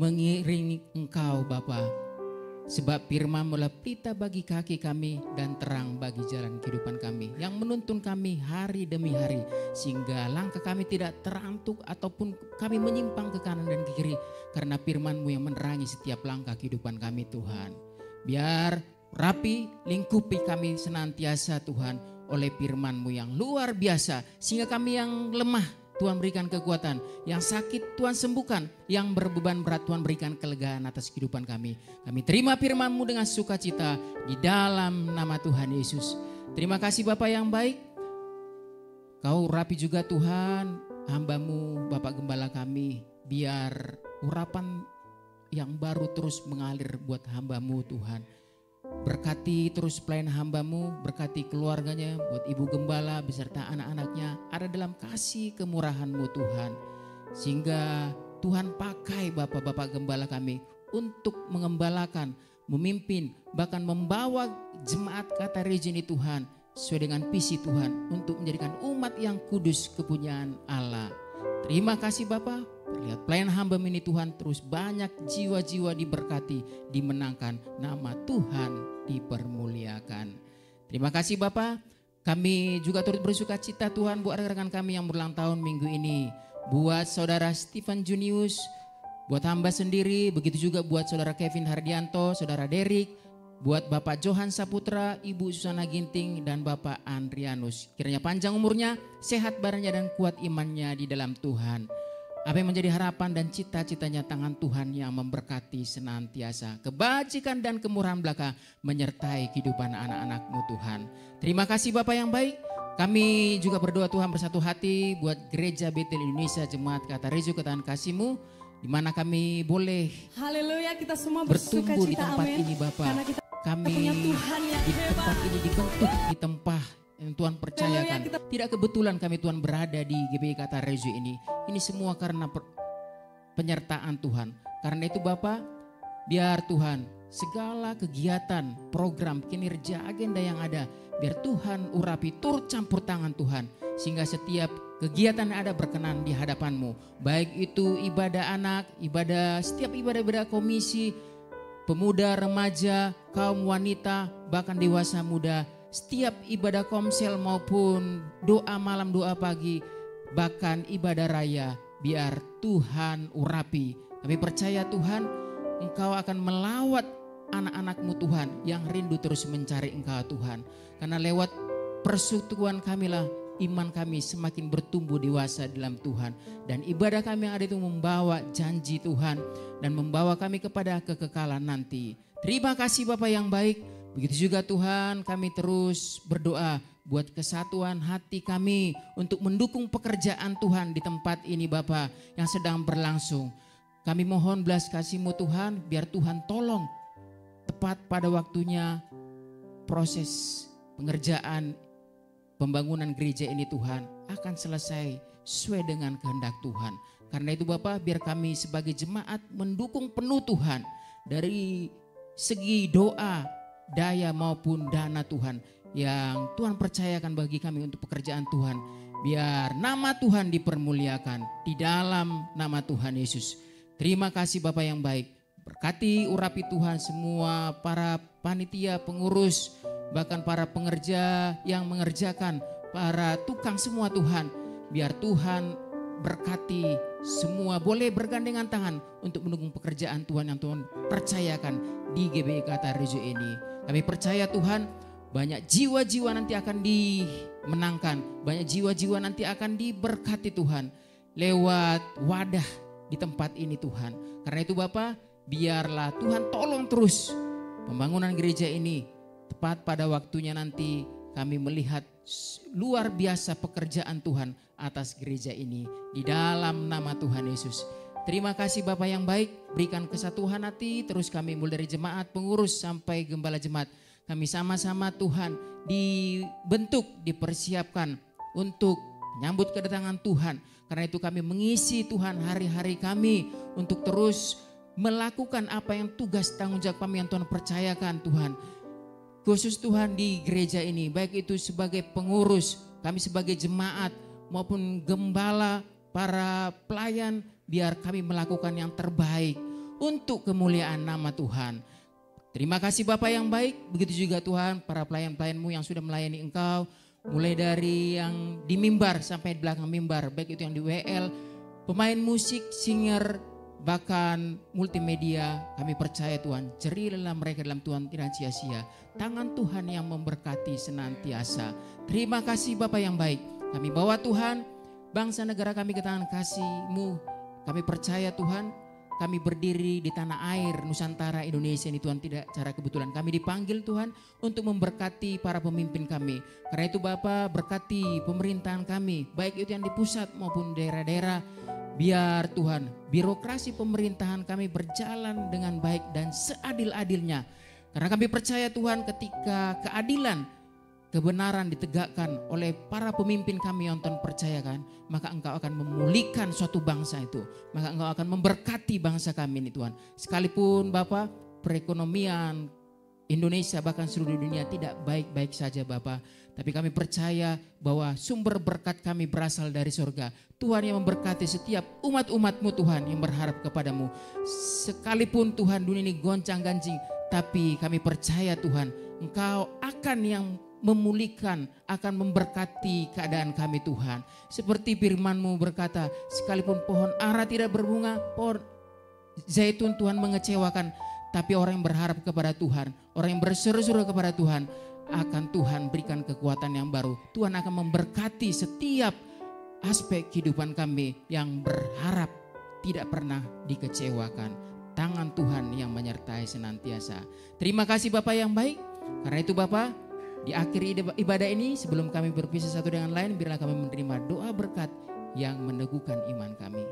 Speaker 6: mengiringi Engkau Bapa. Sebab firman-Mu adalah pelita bagi kaki kami dan terang bagi jalan kehidupan kami, yang menuntun kami hari demi hari sehingga langkah kami tidak terantuk ataupun kami menyimpang ke kanan dan ke kiri, karena firman-Mu yang menerangi setiap langkah kehidupan kami Tuhan. Biar rapi lingkupi kami senantiasa Tuhan oleh firman-Mu yang luar biasa, sehingga kami yang lemah Tuhan berikan kekuatan, yang sakit Tuhan sembuhkan, yang berbeban berat Tuhan berikan kelegaan atas kehidupan kami. Kami terima firman-Mu dengan sukacita di dalam nama Tuhan Yesus. Terima kasih Bapa yang baik. Kau rapi juga Tuhan hamba-Mu Bapak Gembala kami, biar urapan yang baru terus mengalir buat hamba-Mu Tuhan. Berkati terus pelayan hamba-Mu, berkati keluarganya, buat Ibu Gembala beserta anak-anaknya ada dalam kasih kemurahan-Mu Tuhan. Sehingga Tuhan pakai Bapak-Bapak Gembala kami untuk mengembalakan, memimpin, bahkan membawa jemaat Kata Rejo ini Tuhan, sesuai dengan visi Tuhan untuk menjadikan umat yang kudus kepunyaan Allah. Terima kasih Bapa, lihat pelayan hamba ini Tuhan, terus banyak jiwa-jiwa diberkati, dimenangkan, nama Tuhan dipermuliakan. Terima kasih Bapa. Kami juga turut bersuka cita Tuhan buat rekan-rekan kami yang berulang tahun minggu ini. Buat saudara Stephen Junius, buat hamba sendiri, begitu juga buat saudara Kevin Hardianto, saudara Derek, buat Bapak Johan Saputra, Ibu Susana Ginting, dan Bapak Andrianus. Kiranya panjang umurnya, sehat badannya, dan kuat imannya di dalam Tuhan. Apa yang menjadi harapan dan cita-citanya tangan Tuhan yang memberkati senantiasa. Kebajikan dan kemurahan belaka menyertai kehidupan anak-anak-Mu Tuhan. Terima kasih Bapak yang baik. Kami juga berdoa Tuhan bersatu hati buat Gereja Betel Indonesia Jemaat Kata Rejo Ketahan Kasih-Mu, di mana kami boleh
Speaker 7: Haleluya, kita semua bersuka
Speaker 6: bertumbuh di
Speaker 7: cita,
Speaker 6: tempat
Speaker 7: amin.
Speaker 6: ini Bapak.
Speaker 7: Karena kita
Speaker 6: Kami
Speaker 7: punya Tuhan yang
Speaker 6: di
Speaker 7: hebat.
Speaker 6: tempat ini dibentuk di tempat yang Tuhan percayakan.
Speaker 7: Haleluya,
Speaker 6: Tidak kebetulan kami Tuhan berada di GBI Kata Rejo ini. Ini semua karena penyertaan Tuhan. Karena itu Bapak, biar Tuhan segala kegiatan, program, kinerja, agenda yang ada, biar Tuhan urapi, turut campur tangan Tuhan. Sehingga setiap kegiatan yang ada berkenan di hadapan-Mu. Baik itu ibadah anak, setiap ibadah-ibadah komisi, pemuda, remaja, kaum wanita, bahkan dewasa muda. Setiap ibadah komsel maupun doa malam, doa pagi, bahkan ibadah raya, biar Tuhan urapi. Kami percaya Tuhan, Engkau akan melawat anak-anak-Mu Tuhan yang rindu terus mencari Engkau Tuhan. Karena lewat persekutuan kamilah iman kami semakin bertumbuh dewasa dalam Tuhan. Dan ibadah kami yang ada itu membawa janji Tuhan dan membawa kami kepada kekekalan nanti. Terima kasih Bapak yang baik. Begitu juga Tuhan, kami terus berdoa buat kesatuan hati kami untuk mendukung pekerjaan Tuhan di tempat ini Bapa yang sedang berlangsung. Kami mohon belas kasih-Mu Tuhan, biar Tuhan tolong tepat pada waktunya proses pengerjaan pembangunan gereja ini Tuhan akan selesai sesuai dengan kehendak Tuhan. Karena itu Bapak, biar kami sebagai jemaat mendukung penuh Tuhan dari segi doa, daya maupun dana Tuhan yang Tuhan percayakan bagi kami untuk pekerjaan Tuhan. Biar nama Tuhan dipermuliakan di dalam nama Tuhan Yesus. Terima kasih Bapak yang baik. Berkati urapi Tuhan semua para panitia, pengurus, bahkan para pengerja yang mengerjakan, para tukang semua Tuhan. Biar Tuhan berkati semua, boleh bergandengan tangan untuk mendukung pekerjaan Tuhan yang Tuhan percayakan di GBI Kata Rejo ini. Kami percaya Tuhan, banyak jiwa-jiwa nanti akan dimenangkan, banyak jiwa-jiwa nanti akan diberkati Tuhan lewat wadah di tempat ini Tuhan. Karena itu Bapak, biarlah Tuhan tolong terus pembangunan gereja ini. Tepat pada waktunya nanti kami melihat luar biasa pekerjaan Tuhan atas gereja ini di dalam nama Tuhan Yesus. Terima kasih Bapak yang baik, berikan kesatuan hati, terus kami mulai dari jemaat, pengurus sampai gembala jemaat. Kami sama-sama Tuhan dibentuk, dipersiapkan untuk menyambut kedatangan Tuhan. Karena itu kami mengisi Tuhan hari-hari kami untuk terus melakukan apa yang tugas tanggung jawab kami yang Tuhan percayakan Tuhan. Khusus Tuhan di gereja ini, baik itu sebagai pengurus, kami sebagai jemaat maupun gembala, para pelayan, biar kami melakukan yang terbaik untuk kemuliaan nama Tuhan. Terima kasih Bapak yang baik, begitu juga Tuhan para pelayan-pelayan-Mu yang sudah melayani Engkau, mulai dari yang di mimbar sampai di belakang mimbar, baik itu yang di WL, pemain musik, singer, bahkan multimedia. Kami percaya Tuhan, jerilah mereka dalam Tuhan tidak sia-sia. Tangan Tuhan yang memberkati senantiasa. Terima kasih Bapak yang baik, kami bawa Tuhan bangsa negara kami ke tangan kasih-Mu. Kami percaya Tuhan, kami berdiri di tanah air Nusantara Indonesia ini Tuhan tidak secara kebetulan. Kami dipanggil Tuhan untuk memberkati para pemimpin kami. Karena itu Bapak, berkati pemerintahan kami, baik itu yang di pusat maupun daerah-daerah. Biar Tuhan birokrasi pemerintahan kami berjalan dengan baik dan seadil-adilnya. Karena kami percaya Tuhan, ketika keadilan, kebenaran ditegakkan oleh para pemimpin kami yang Tuhan percayakan, maka Engkau akan memulihkan suatu bangsa itu. Maka Engkau akan memberkati bangsa kami ini Tuhan. Sekalipun Bapak, perekonomian Indonesia bahkan seluruh dunia tidak baik-baik saja Bapa. Tapi kami percaya bahwa sumber berkat kami berasal dari surga. Tuhan yang memberkati setiap umat-umat-Mu Tuhan yang berharap kepadamu. Sekalipun Tuhan dunia ini goncang-ganjing, tapi kami percaya Tuhan Engkau akan yang memulihkan, akan memberkati keadaan kami Tuhan. Seperti firman-Mu berkata, sekalipun pohon ara tidak berbunga, pohon zaitun Tuhan mengecewakan. Tapi orang yang berharap kepada Tuhan, orang yang berseru-seru kepada Tuhan, akan Tuhan berikan kekuatan yang baru. Tuhan akan memberkati setiap aspek kehidupan kami yang berharap tidak pernah dikecewakan. Tangan Tuhan yang menyertai senantiasa. Terima kasih Bapak yang baik. Karena itu Bapak, di akhir ibadah ini sebelum kami berpisah satu dengan lain, biarlah kami menerima doa berkat yang meneguhkan iman kami.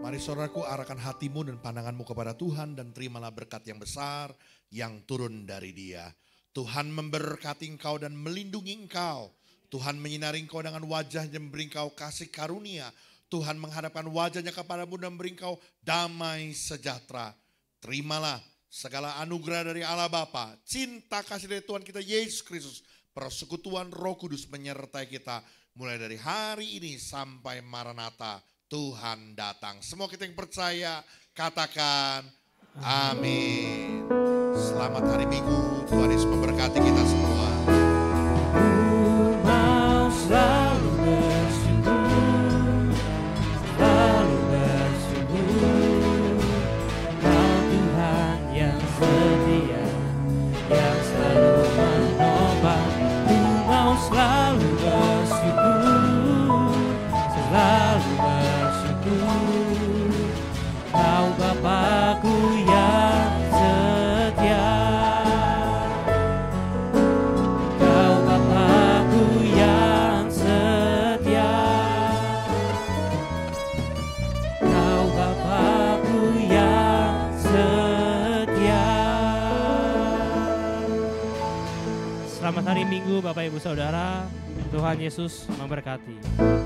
Speaker 4: Mari saudaraku, arahkan hatimu dan pandanganmu kepada Tuhan dan terimalah berkat yang besar yang turun dari Dia. Tuhan memberkati engkau dan melindungi engkau. Tuhan menyinari engkau dengan wajahnya, memberi engkau kasih karunia. Tuhan menghadapkan wajahnya kepadamu dan memberi engkau damai sejahtera. Terimalah segala anugerah dari Allah Bapa, cinta kasih dari Tuhan kita Yesus Kristus, persekutuan Roh Kudus menyertai kita mulai dari hari ini sampai Maranatha. Tuhan datang. Semua kita yang percaya katakan amin. Selamat hari Minggu. Tuhan Yesus memberkati kita semua.
Speaker 3: Ku mau selalu bersyukur, selalu bersyukur. Kau Tuhan yang setia, yang selalu menopang. Ku mau selalu bersyukur, selalu bersyukur. Kau Bapakku yang setia, Kau Bapakku yang setia, Kau Bapakku yang setia. Selamat hari Minggu Bapak Ibu Saudara, Tuhan Yesus memberkati.